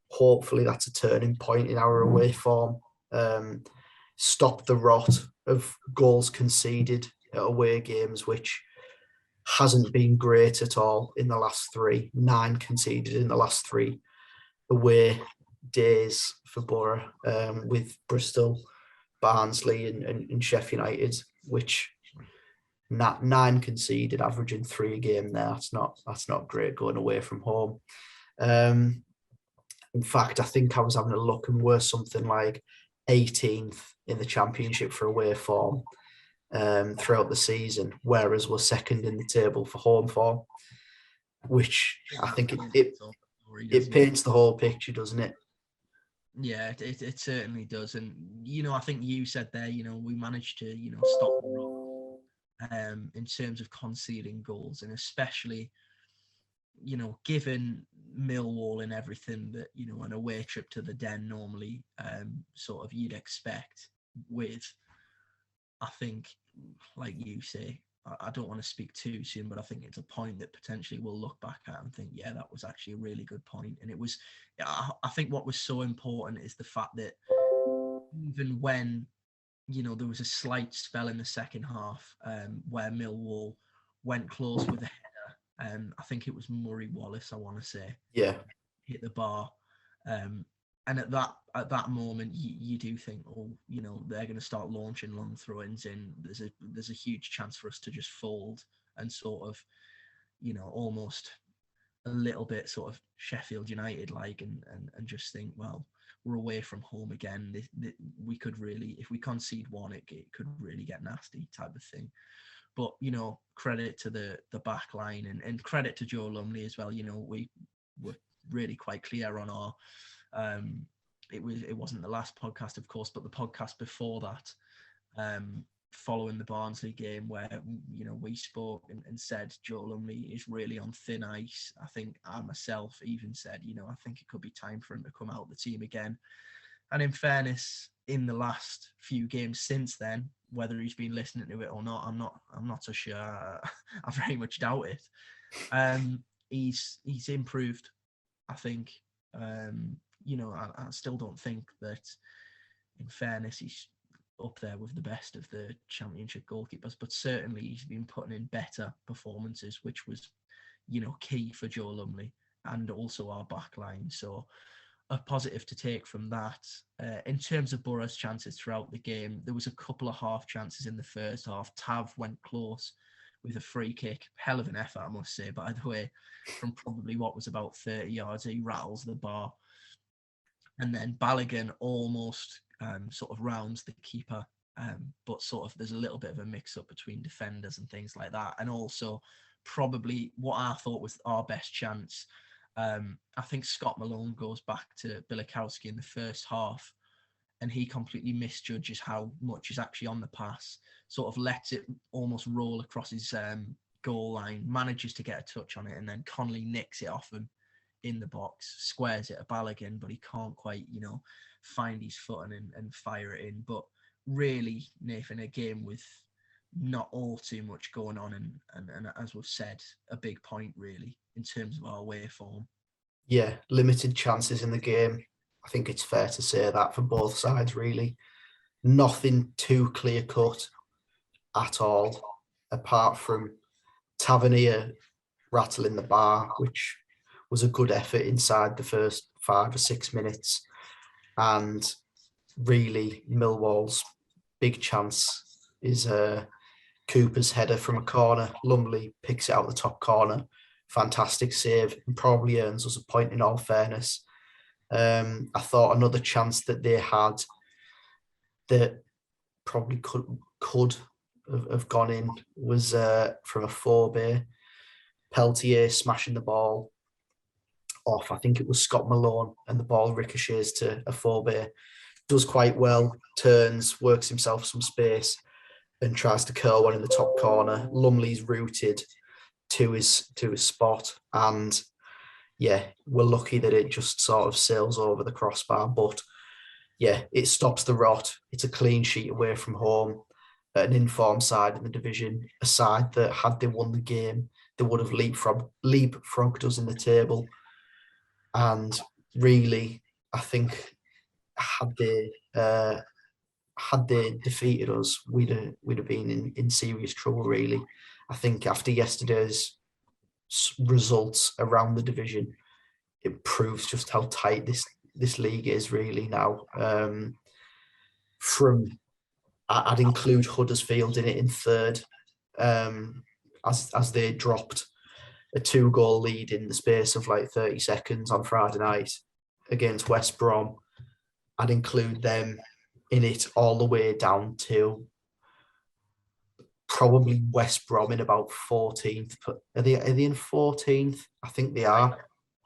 hopefully that's a turning point in our away form. Stop the rot of goals conceded at away games, which hasn't been great at all in the last 3. 9 conceded in the last 3 away days for Boro, with Bristol, Barnsley and Sheffield United, which 9 conceded, averaging 3 a game there. That's not great going away from home. In fact, I think I was having a look and we're something like 18th in the Championship for away form throughout the season, whereas we're second in the table for home form, which I think it paints the whole picture, doesn't it? Yeah, it certainly does. And, I think you said there, we managed to, stop the run in terms of conceding goals, and especially, given Millwall and everything that, an away trip to the Den normally sort of you'd expect with, I think, like you say, I don't want to speak too soon, but I think it's a point that potentially we'll look back at and think, yeah, that was actually a really good point. And it was, I think what was so important is the fact that even when, there was a slight spell in the second half where Millwall went close with a header. I think it was Murray Wallace, I want to say. Yeah. Hit the bar. And at that moment, you do think, they're going to start launching long throw-ins in. There's a huge chance for us to just fold and sort of, almost a little bit sort of Sheffield United like, and just think, well, we're away from home again. We could really, if we concede one, it could really get nasty type of thing. But, credit to the back line and credit to Joe Lumley as well. We were really quite clear on our, it wasn't the last podcast, of course, but the podcast before that, following the Barnsley game, where we spoke and said Joe Lumley is really on thin ice. I think I myself even said, I think it could be time for him to come out of the team again. And in fairness, in the last few games since then, whether he's been listening to it or not, I'm not so sure. I very much doubt it. He's improved, I think. I still don't think that, in fairness, he's up there with the best of the Championship goalkeepers, but certainly he's been putting in better performances, which was, key for Joe Lumley and also our back line. So a positive to take from that. In terms of Boro's chances throughout the game, there was a couple of half chances in the first half. Tav went close with a free kick. Hell of an effort, I must say, by the way, from probably what was about 30 yards. He rattles the bar. And then Balogun almost sort of rounds the keeper, but sort of there's a little bit of a mix-up between defenders and things like that. And also probably what I thought was our best chance. I think Scott Malone goes back to Bilikowski in the first half, and he completely misjudges how much is actually on the pass, sort of lets it almost roll across his goal line, manages to get a touch on it, and then Connolly nicks it off him in the box, squares it at Balogun, but he can't quite, find his footing and fire it in. But really, Nathan, a game with not all too much going on, and as we've said, a big point really in terms of our away form. Yeah, limited chances in the game. I think it's fair to say that for both sides, really. Nothing too clear cut at all, apart from Tavernier rattling the bar, which was a good effort inside the first 5 or 6 minutes. And really, Millwall's big chance is Cooper's header from a corner. Lumley picks it out the top corner. Fantastic save, and probably earns us a point in all fairness. I thought another chance that they had that probably could have gone in was from a four-bay. Peltier smashing the ball off. I think it was Scott Malone, and the ball ricochets to a four-bay. Does quite well, turns, works himself some space, and tries to curl one in the top corner. Lumley's rooted to his spot, and yeah, we're lucky that it just sort of sails over the crossbar. But yeah, it stops the rot. It's a clean sheet away from home at an informed side in the division, a side that had they won the game, they would have leapfrogged us in the table. And really, I think had they defeated us, we'd have been in serious trouble. Really, I think after yesterday's results around the division, it proves just how tight this league is really now. I'd include Huddersfield in it in third, as they dropped a 2-goal lead in the space of like 30 seconds on Friday night against West Brom. I'd include them in it all the way down to probably West Brom in about 14th. Are they in 14th? I think they are.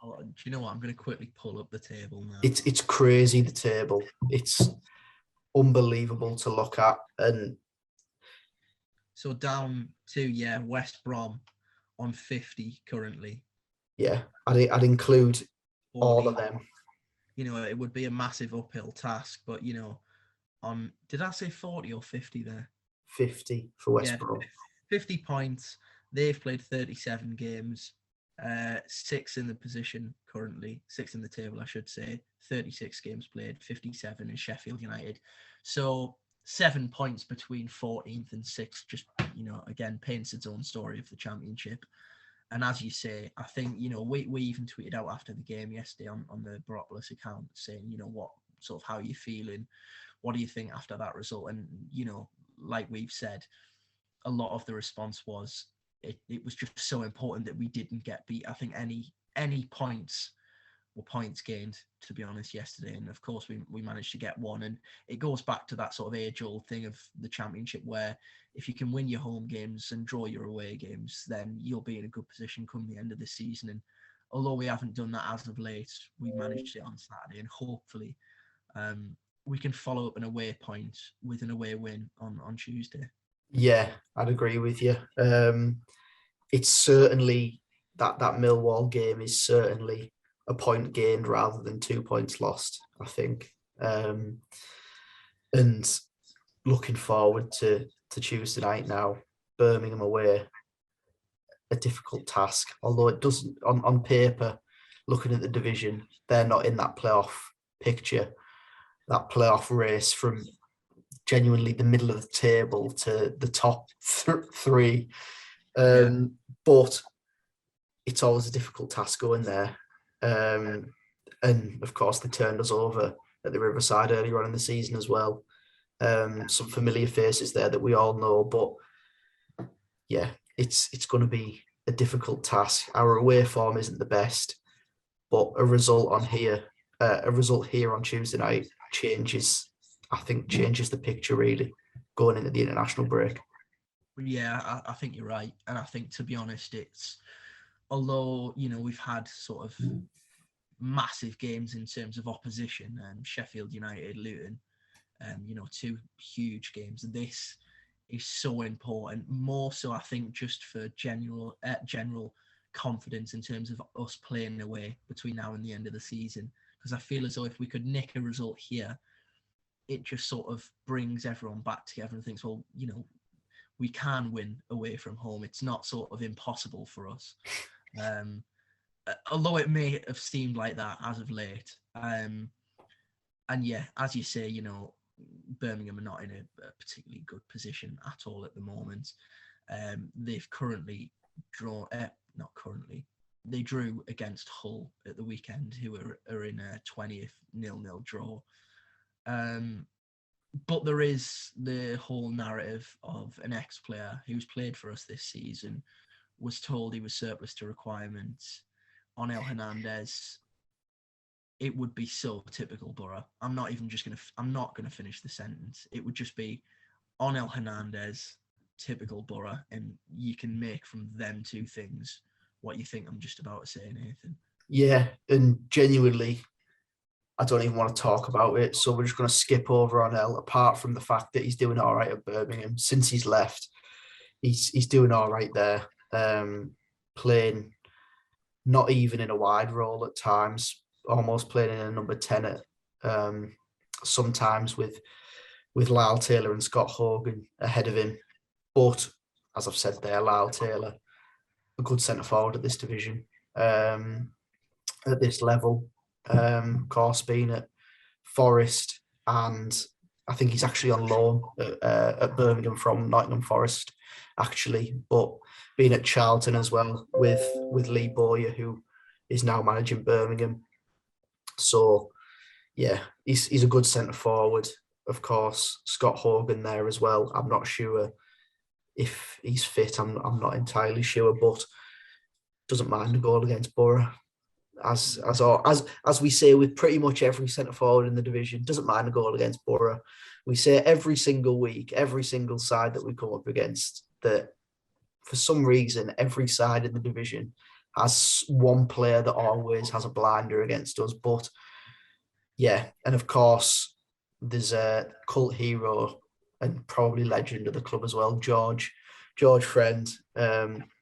Do you know what? I'm going to quickly pull up the table now. It's crazy, the table. It's unbelievable to look at. And so down to, West Brom on 50 currently. Yeah, I'd include 40. All of them. It would be a massive uphill task, but, did I say 40 or 50 there? 50 for West Brom. 50 points. They've played 37 games. 6 in the position currently, 6 in the table, I should say. 36 games played, 57 in Sheffield United. So 7 points between 14th and 6th, just, again, paints its own story of the championship. And as you say, I think, we even tweeted out after the game yesterday on the Boropolis account saying, what sort of how you feeling? What do you think after that result? And, like we've said, a lot of the response was it was just so important that we didn't get beat. I think any points were points gained, to be honest, yesterday. And of course, we managed to get one. And it goes back to that sort of age-old thing of the championship where if you can win your home games and draw your away games, then you'll be in a good position come the end of the season. And although we haven't done that as of late, we managed it on Saturday. And hopefully we can follow up an away point with an away win on Tuesday. Yeah, I'd agree with you. It's certainly that Millwall game is certainly a point gained rather than 2 points lost, I think. And looking forward to Tuesday night now, Birmingham away, a difficult task. Although it doesn't, on paper, looking at the division, they're not in that playoff picture, that playoff race from genuinely the middle of the table to the top three. But it's always a difficult task going there. And of course, they turned us over at the Riverside earlier on in the season as well. Some familiar faces there that we all know, but yeah, it's going to be a difficult task. Our away form isn't the best, but a result here on Tuesday night changes the picture really going into the international break. Yeah, I think you're right. And I think, to be honest, it's, although, we've had sort of massive games in terms of opposition, Sheffield United, Luton, 2 huge games. This is so important, more so, I think, just for general confidence in terms of us playing away between now and the end of the season. Because I feel as though if we could nick a result here, it just sort of brings everyone back together and thinks, well, we can win away from home. It's not sort of impossible for us. Although it may have seemed like that as of late. And yeah, as you say, Birmingham are not in a particularly good position at all at the moment. They've currently not currently. They drew against Hull at the weekend, who are in a 20th 0-0 draw. But there is the whole narrative of an ex-player who's played for us this season, was told he was surplus to requirements. Onel Hernandez, it would be so typical Boro. I'm not going to finish the sentence. It would just be Onel Hernandez, typical Boro, and you can make from them two things what you think I'm just about to say, Nathan. Yeah, and genuinely, I don't even want to talk about it. So we're just going to skip over Onel, apart from the fact that he's doing all right at Birmingham. Since he's left, he's doing all right there. Playing not even in a wide role at times, almost playing in a number 10 at sometimes with Lyle Taylor and Scott Hogan ahead of him. But as I've said there, Lyle Taylor, a good centre forward at this division, at this level. Of course, being at Forest, and I think he's actually on loan at Birmingham from Nottingham Forest, actually, but being at Charlton as well with Lee Bowyer, who is now managing Birmingham. So, yeah, he's a good centre forward. Of course, Scott Hogan there as well. I'm not sure if he's fit. I'm not entirely sure, but doesn't mind a goal against Boro. As we say with pretty much every centre forward in the division, doesn't mind a goal against Boro. We say every single week, every single side that we come up against, that for some reason every side in the division has one player that always has a blinder against us. But yeah, and of course there's a cult hero and probably legend of the club as well, George Friend.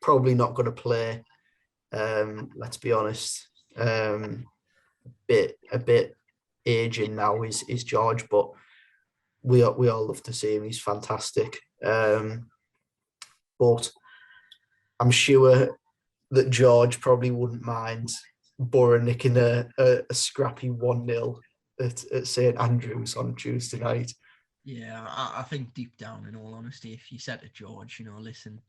Probably not going to play. Let's be honest. A bit aging now is George, but we all love to see him. He's fantastic. But I'm sure that George probably wouldn't mind Boro nicking a scrappy 1-0 at St Andrews on Tuesday night. Yeah, I think deep down, in all honesty, if you said to George, listen,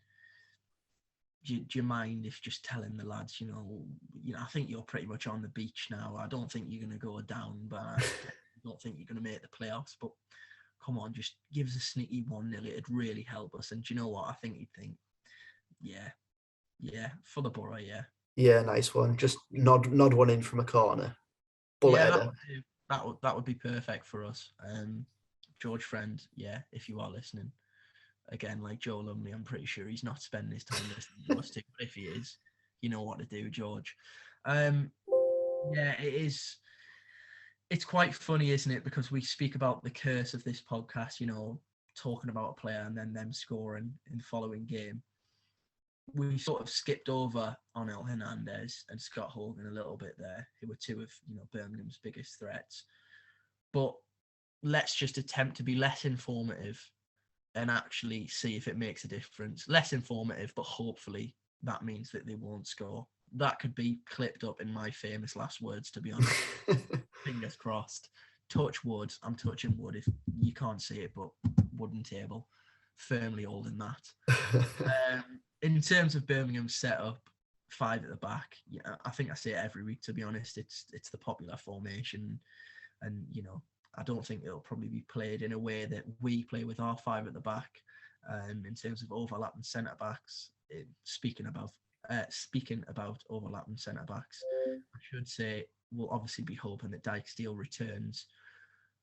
do you mind if just telling the lads, I think you're pretty much on the beach now. I don't think you're going to go down, but I don't think you're going to make the playoffs. But come on, just give us a sneaky 1-0. It'd really help us. And do you know what? I think he'd think, yeah, for the Boro, yeah. Yeah, nice one. Just nod one in from a corner. Bullet header. That would be perfect for us. George Friend, yeah, if you are listening. Again, like Joe Lumley, I'm pretty sure he's not spending his time listening to us too. But if he is, you know what to do, George. Yeah, it is. It's quite funny, isn't it? Because we speak about the curse of this podcast, talking about a player and then them scoring in the following game. We sort of skipped over Onel Hernandez and Scott Hogan a little bit there, who were two of Birmingham's biggest threats. But let's just attempt to be less informative and actually see if it makes a difference. Less informative, but hopefully that means that they won't score. That could be clipped up in my famous last words, to be honest. Fingers crossed. Touch wood. I'm touching wood if you can't see it, but wooden table. Firmly holding that. In terms of Birmingham's setup, 5 at the back, yeah, I think I say it every week, to be honest. It's the popular formation. And, I don't think it'll probably be played in a way that we play with our 5 at the back. In terms of overlapping centre backs, speaking about overlapping centre backs, I should say we'll obviously be hoping that Dijksteel returns.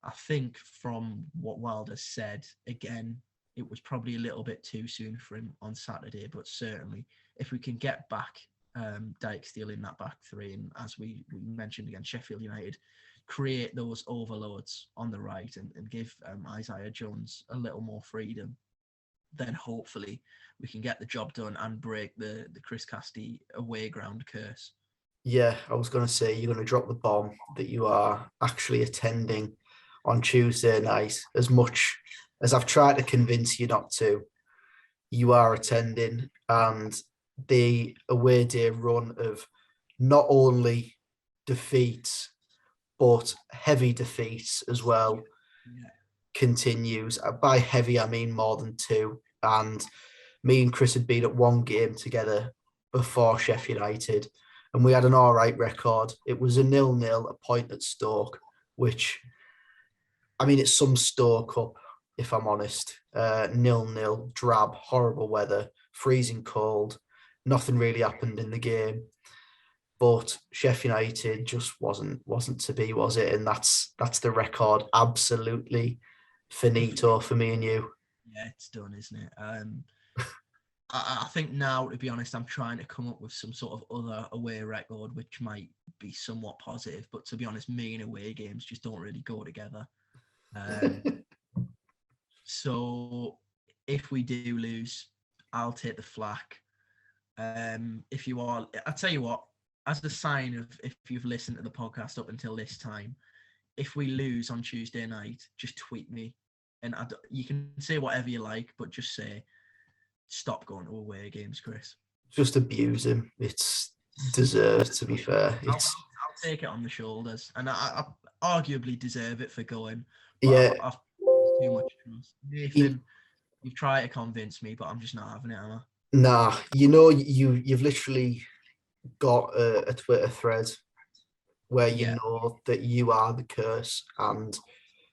I think from what Wilder said, again, it was probably a little bit too soon for him on Saturday, but certainly if we can get back Dijksteel in that back 3, and as we mentioned against Sheffield United, create those overloads on the right and give Isaiah Jones a little more freedom, then hopefully we can get the job done and break the Chris Castee away ground curse. Yeah, I was going to say, you're going to drop the bomb that you are actually attending on Tuesday night. As much as I've tried to convince you not to, you are attending, and the away day run of not only defeats, but heavy defeats as well, continues. By heavy, I mean more than 2. And me and Chris had been at one game together before Sheffield United, and we had an all right record. It was a 0-0, a point at Stoke, which, I mean, it's some Stoke up, if I'm honest. 0-0, drab, horrible weather, freezing cold. Nothing really happened in the game. But Sheffield United just wasn't to be, was it? And that's the record, absolutely finito for me and you. Yeah, it's done, isn't it? I think now, to be honest, I'm trying to come up with some sort of other away record which might be somewhat positive. But to be honest, me and away games just don't really go together. So if we do lose, I'll take the flak. If you are, I'll tell you what, as a sign of if you've listened to the podcast up until this time, if we lose on Tuesday night, just tweet me. And you can say whatever you like, but just say, stop going to away games, Chris. Just abuse him. It's deserved, to be fair. I'll take it on the shoulders. And I arguably deserve it for going. Yeah. I've too much trust. Nathan, you've tried to convince me, but I'm just not having it, am I? Nah, you've literally got a Twitter thread where you know that you are the curse and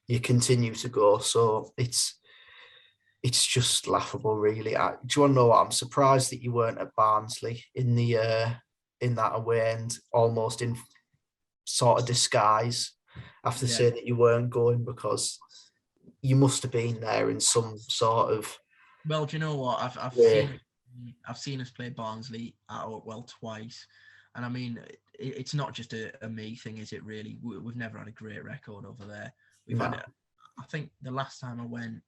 you continue to go. So it's just laughable, really. Do you want to know what? I'm surprised that you weren't at Barnsley in that away end, almost in sort of disguise, after saying that you weren't going, because you must have been there in some sort of. Well, do you know what? I've seen us play Barnsley at Oakwell twice, and I mean, it's not just a me thing, is it? Really, we've never had a great record over there. We've had. I think the last time I went,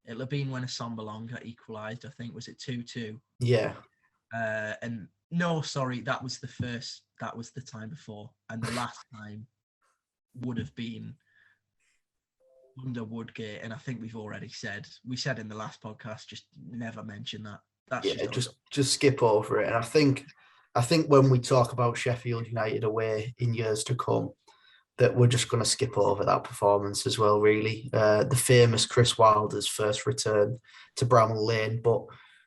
it'll have been when Assombalonga equalised. I think, was it 2-2? Yeah. And no, sorry, that was the time before, and the last time would have been under Woodgate, and I think we said in the last podcast, just never mention that. That's just skip over it. And I think when we talk about Sheffield United away in years to come, that we're just going to skip over that performance as well, really. The famous Chris Wilder's first return to Bramall Lane. But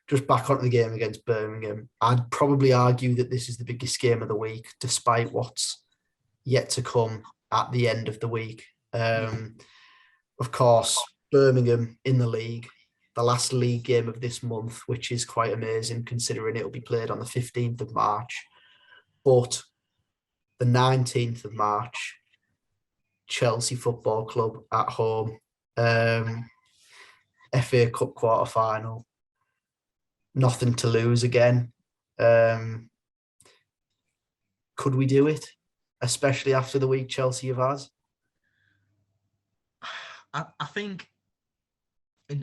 just back onto the game against Birmingham, I'd probably argue that this is the biggest game of the week, despite what's yet to come at the end of the week. Of course, Birmingham in the league, the last league game of this month, which is quite amazing considering it'll be played on the 15th of March. But the 19th of March, Chelsea Football Club at home, FA Cup quarter-final, nothing to lose again. Could we do it, especially after the week Chelsea have had? I think,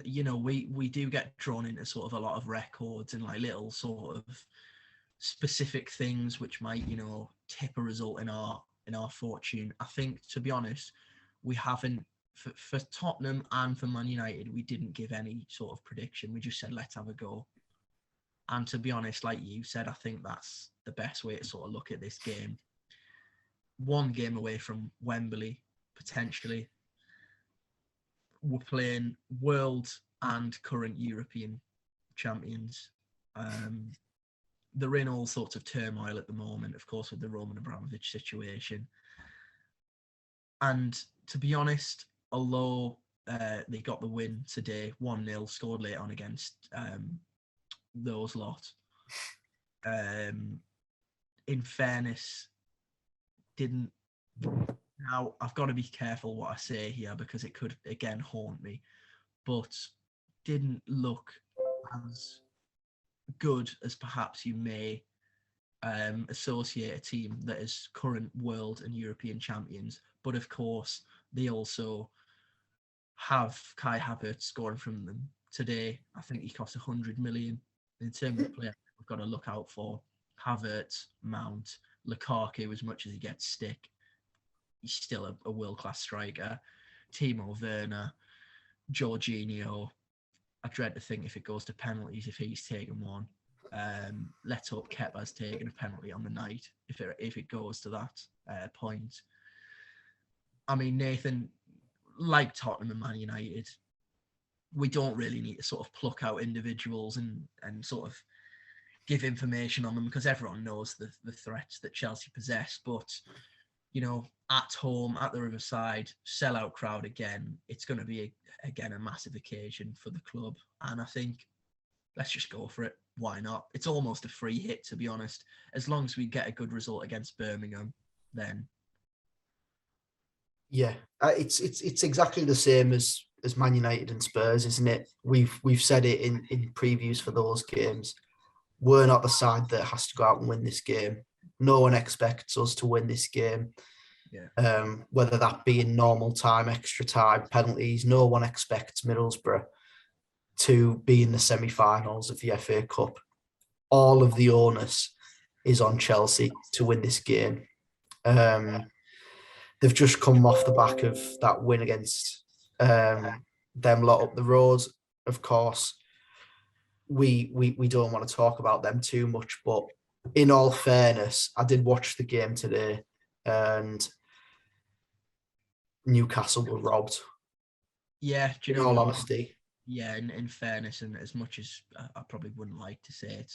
you know, we do get drawn into sort of a lot of records and like little sort of specific things which might, you know, tip a result in our fortune. I think, to be honest, we haven't, for Tottenham and for Man United, we didn't give any sort of prediction. We just said, let's have a go. And to be honest, like you said, I think that's the best way to sort of look at this game. One game away from Wembley, potentially. We're playing world and current European champions. They're in all sorts of turmoil at the moment, of course, with the Roman Abramovich situation. And to be honest, although they got the win today, 1-0, scored late on against those lot, in fairness, didn't... Now, I've got to be careful what I say here because it could, again, haunt me, but didn't look as good as perhaps you may associate a team that is current world and European champions. But of course, they also have Kai Havertz scoring from them today. I think he cost 100 million. In terms of player we've got to look out for, Havertz, Mount, Lukaku, as much as he gets stick, he's still a world-class striker. Timo Werner, Jorginho. I dread to think if it goes to penalties, if he's taken one. Let's hope Kepa's taken a penalty on the night, if it goes to that point. I mean, Nathan, like Tottenham and Man United, we don't really need to sort of pluck out individuals and sort of give information on them because everyone knows the threats that Chelsea possess. But, you know, at home, at the Riverside, sellout crowd again, it's going to be, again, a massive occasion for the club. And I think let's just go for it. Why not? It's almost a free hit, to be honest. As long as we get a good result against Birmingham, then. Yeah, it's exactly the same as Man United and Spurs, isn't it? We've said it in previews for those games. We're not the side that has to go out and win this game. No one expects us to win this game. Yeah. Whether that be in normal time, extra time, penalties, no one expects Middlesbrough to be in the semi-finals of the FA Cup. All of the onus is on Chelsea to win this game. They've just come off the back of that win against them lot up the road. Of course, we don't want to talk about them too much, but in all fairness, I did watch the game today and Newcastle were robbed. Yeah, do you know in all what? honesty. Yeah, in fairness, and as much as I probably wouldn't like to say it,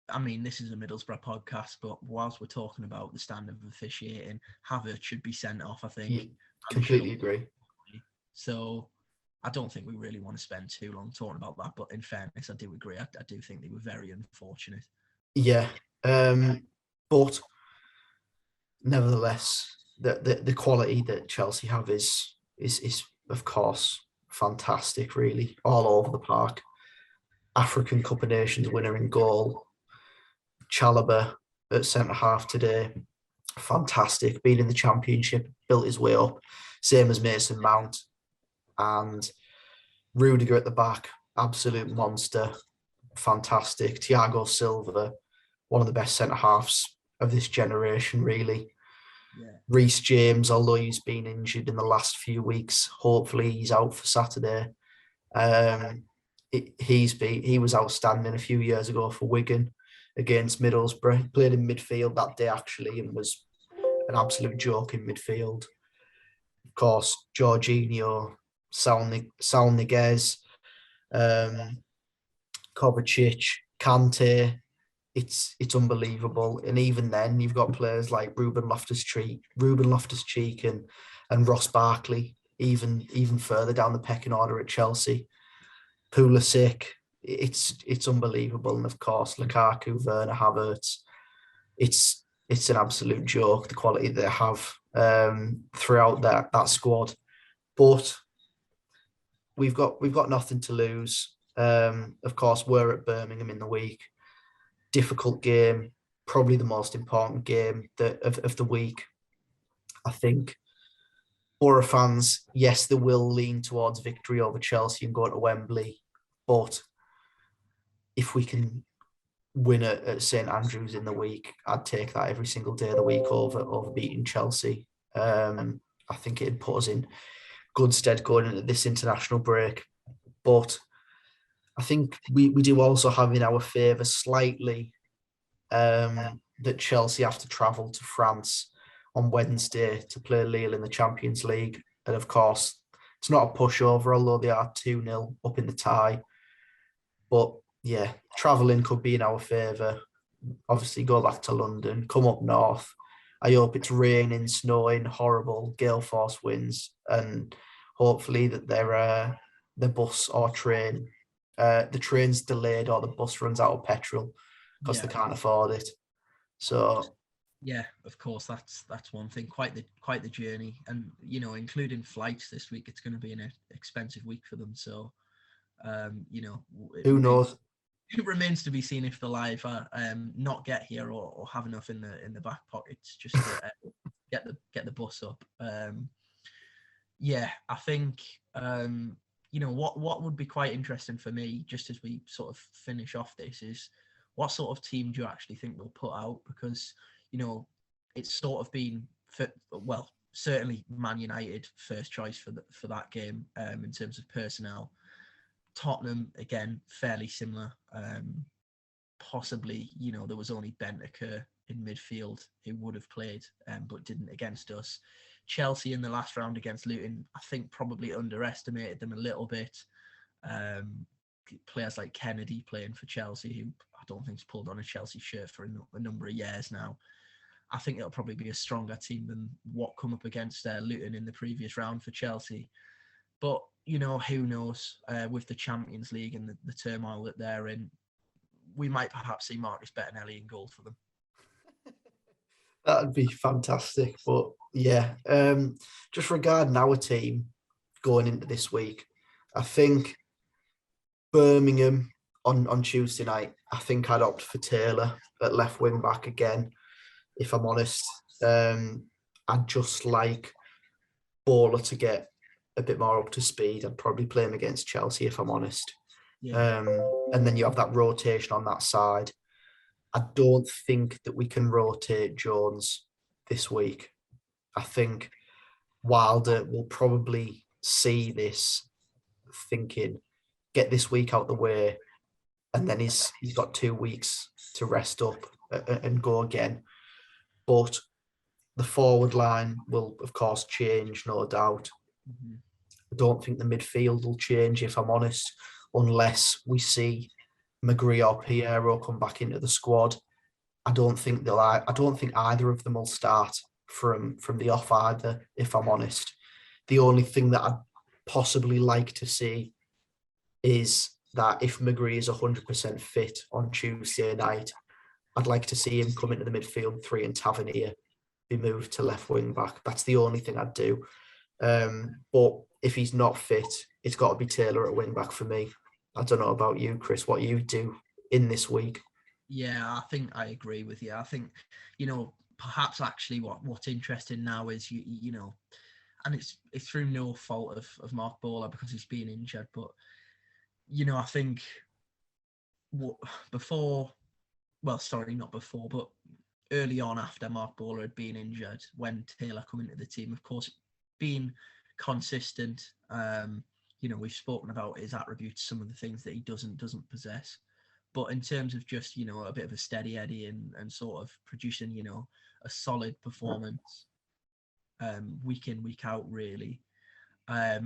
I mean, this is a Middlesbrough podcast, but whilst we're talking about the standard of officiating, Havertz should be sent off, I think. Yeah, completely agree. So I don't think we really want to spend too long talking about that, but in fairness, I do agree. I do think they were very unfortunate. Yeah, but nevertheless, the quality that Chelsea have is of course fantastic, really, all over the park. African Cup of Nations winner in goal. Chalobah at centre-half today. Fantastic. Been in the Championship, built his way up. Same as Mason Mount. And Rudiger at the back, absolute monster. Fantastic. Thiago Silva, one of the best centre-halves of this generation, really. Yeah. Rhys James, although he's been injured in the last few weeks, hopefully he's out for Saturday. He was outstanding a few years ago for Wigan against Middlesbrough. He played in midfield that day, actually, and was an absolute joke in midfield. Of course, Jorginho, Saul Niguez, Kovacic, Kante. It's unbelievable. And even then, you've got players like Ruben Loftus-Cheek and Ross Barkley, even further down the pecking order at Chelsea. Pulisic, it's unbelievable. And of course, Lukaku, Werner, Havertz. It's an absolute joke, the quality they have throughout that squad. But we've got nothing to lose. Of course, we're at Birmingham in the week. Difficult game, probably the most important game of the week. I think Boro fans, yes, they will lean towards victory over Chelsea and go to Wembley. But if we can win at St Andrews in the week, I'd take that every single day of the week over beating Chelsea. I think it'd put us in good stead going into this international break. But I think we do also have in our favour slightly that Chelsea have to travel to France on Wednesday to play Lille in the Champions League. And of course, it's not a pushover, although they are 2-0 up in the tie. But yeah, travelling could be in our favour. Obviously, go back to London, come up north. I hope it's raining, snowing, horrible, gale force winds, and hopefully that their bus or train, the train's delayed or the bus runs out of petrol because they can't afford it. So yeah, of course, that's one thing. Quite the journey, and you know, including flights this week, it's going to be an expensive week for them. So, you know, who knows? It remains to be seen if they'll either not get here or have enough in the back pockets just to get the bus up. Yeah, I think you know what would be quite interesting for me, just as we sort of finish off this, is what sort of team do you actually think they'll put out? Because you know it's sort of been certainly Man United first choice for that game in terms of personnel. Tottenham, again, fairly similar. Possibly, you know, there was only Bentancur in midfield who would have played, but didn't against us. Chelsea in the last round against Luton, I think probably underestimated them a little bit. Players like Kennedy playing for Chelsea, who don't think he's pulled on a Chelsea shirt for a number of years now. I think it'll probably be a stronger team than what come up against Luton in the previous round for Chelsea. But, who knows? With the Champions League and the turmoil that they're in, we might perhaps see Marcus Bettinelli in goal for them. That'd be fantastic. But yeah, just regarding our team going into this week, I think Birmingham on Tuesday night, I think I'd opt for Taylor at left wing back again, if I'm honest. I'd just like Boro to get a bit more up to speed. I'd probably play him against Chelsea, if I'm honest. Yeah. And then you have that rotation on that side. I don't think that we can rotate Jones this week. I think Wilder will probably see this thinking, get this week out the way, and then he's got 2 weeks to rest up and go again. But the forward line will, of course, change, no doubt. Mm-hmm. I don't think the midfield will change, if I'm honest, unless we see McGree or Piero come back into the squad. I don't think either of them will start from the off either, if I'm honest. The only thing that I'd possibly like to see is that if McGree is 100% fit on Tuesday night, I'd like to see him come into the midfield three and Tavernier be moved to left wing back. That's the only thing I'd do. But if he's not fit, it's got to be Taylor at wing back for me. I don't know about you, Chris, what you do in this week. Yeah, I think I agree with you. I think, perhaps actually what's interesting now is, and it's through no fault of Mark Bowler because he's been injured, but, I think early on after Mark Bowler had been injured, when Taylor come into the team, of course, being consistent, we've spoken about his attributes, some of the things that he doesn't possess. But in terms of just, a bit of a steady Eddie and sort of producing, a solid performance week in, week out, really, I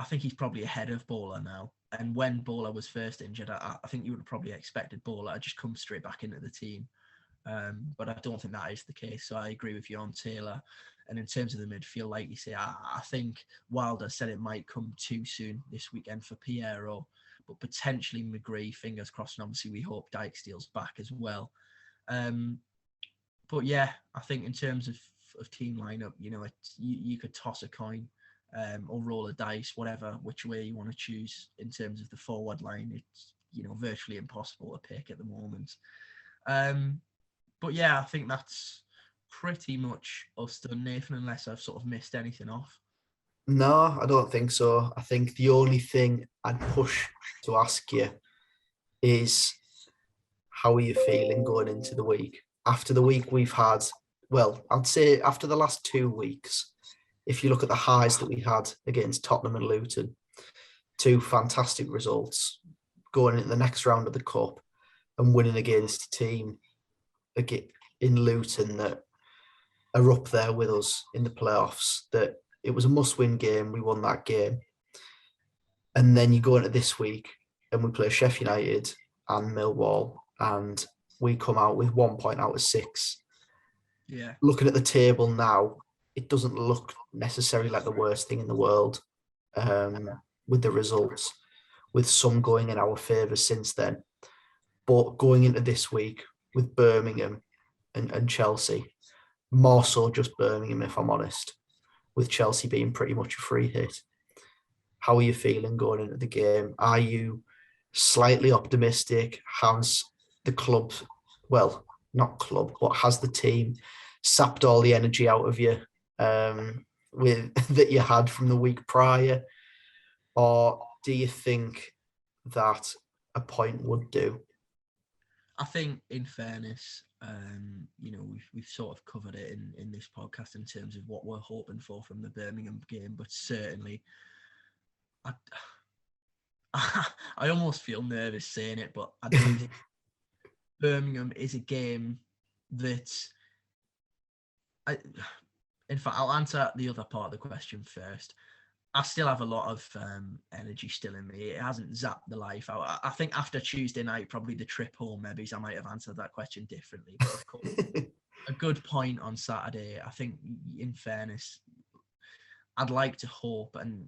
think he's probably ahead of Bowler now. And when Bowler was first injured, I think you would have probably expected Bowler to just come straight back into the team. But I don't think that is the case. So I agree with you on Taylor. And in terms of the midfield, like you say, I think Wilder said it might come too soon this weekend for Piero, but potentially McGree, fingers crossed. And obviously we hope Dijksteel's back as well. But yeah, I think in terms of team lineup, you could toss a coin or roll a dice, which way you want to choose in terms of the forward line. It's, virtually impossible to pick at the moment. But yeah, I think that's pretty much us done, Nathan, unless I've sort of missed anything off. No, I don't think so. I think the only thing I'd push to ask you is, how are you feeling going into the week? After the week we've had, well, I'd say after the last 2 weeks, if you look at the highs that we had against Tottenham and Luton, 2 fantastic results, going into the next round of the Cup and winning against a team in Luton that are up there with us in the playoffs, that it was a must-win game. We won that game. And then you go into this week and we play Sheffield United and Millwall, and we come out with 1 point out of 6. Yeah. Looking at the table now, it doesn't look necessarily like the worst thing in the world with the results, with some going in our favour since then. But going into this week with Birmingham and Chelsea, more so just Birmingham, if I'm honest, with Chelsea being pretty much a free hit. How are you feeling going into the game? Are you slightly optimistic? Has the club, well, not club, but has the team sapped all the energy out of you that you had from the week prior? Or do you think that a point would do? I think, in fairness, we've sort of covered it in this podcast in terms of what we're hoping for from the Birmingham game, but certainly, I almost feel nervous saying it, but I do think Birmingham is a game that, in fact, I'll answer the other part of the question first. I still have a lot of energy still in me. It hasn't zapped the life out. I think after Tuesday night, probably the trip home, maybe I might have answered that question differently. But of course, a good point on Saturday. I think, in fairness, I'd like to hope, and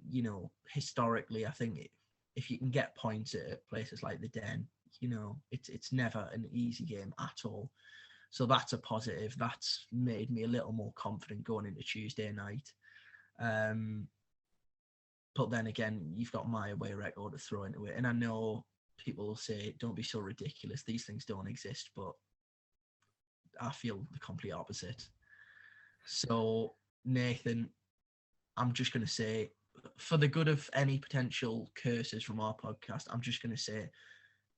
historically, I think if you can get points at places like the Den, it's never an easy game at all. So that's a positive. That's made me a little more confident going into Tuesday night. But then again, you've got my away record to throw into it. And I know people will say, don't be so ridiculous. These things don't exist. But I feel the complete opposite. So, Nathan, I'm just going to say, for the good of any potential curses from our podcast, I'm just going to say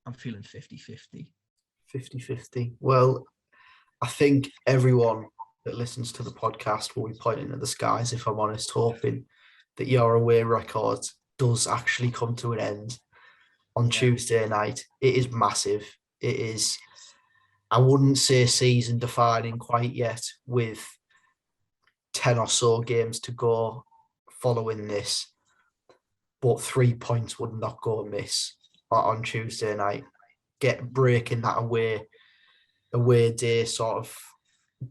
I'm feeling 50-50. 50-50. Well, I think everyone that listens to the podcast will be pointing at the skies, if I'm honest, hoping that your away record does actually come to an end on Tuesday night. It is massive. It is, I wouldn't say season defining quite yet, with 10 or so games to go following this, but 3 points would not go amiss on Tuesday night. Breaking that away day sort of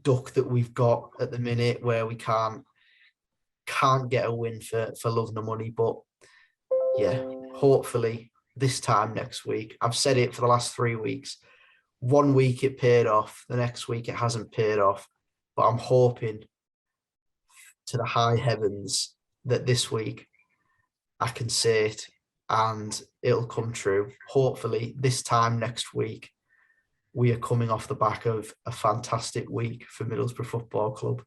duck that we've got at the minute, where we can't get a win for love nor money. But yeah, hopefully this time next week. I've said it for the last 3 weeks. 1 week it paid off, the next week it hasn't paid off. But I'm hoping to the high heavens that this week I can say it and it'll come true. Hopefully this time next week we are coming off the back of a fantastic week for Middlesbrough Football Club.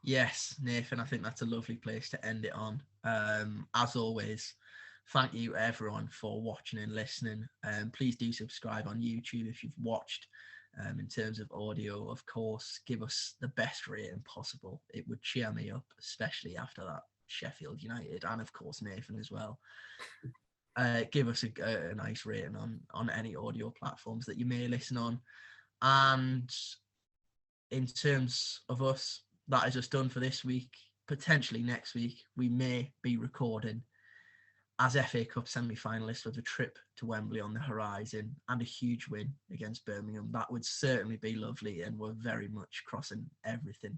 Yes, Nathan, I think that's a lovely place to end it on. As always, thank you everyone for watching and listening. Please do subscribe on YouTube if you've watched. In terms of audio, of course, give us the best rating possible. It would cheer me up, especially after that Sheffield United, and of course Nathan as well. Give us a nice rating on any audio platforms that you may listen on. And in terms of us, that is us done for this week. Potentially next week, we may be recording as FA Cup semi-finalists with a trip to Wembley on the horizon and a huge win against Birmingham. That would certainly be lovely, and we're very much crossing everything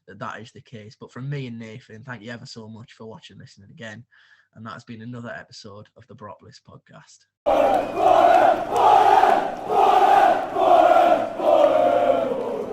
that is the case. But from me and Nathan, thank you ever so much for watching, listening again. And that has been another episode of the Boropolis Podcast. Boro, Boro, Boro, Boro, Boro.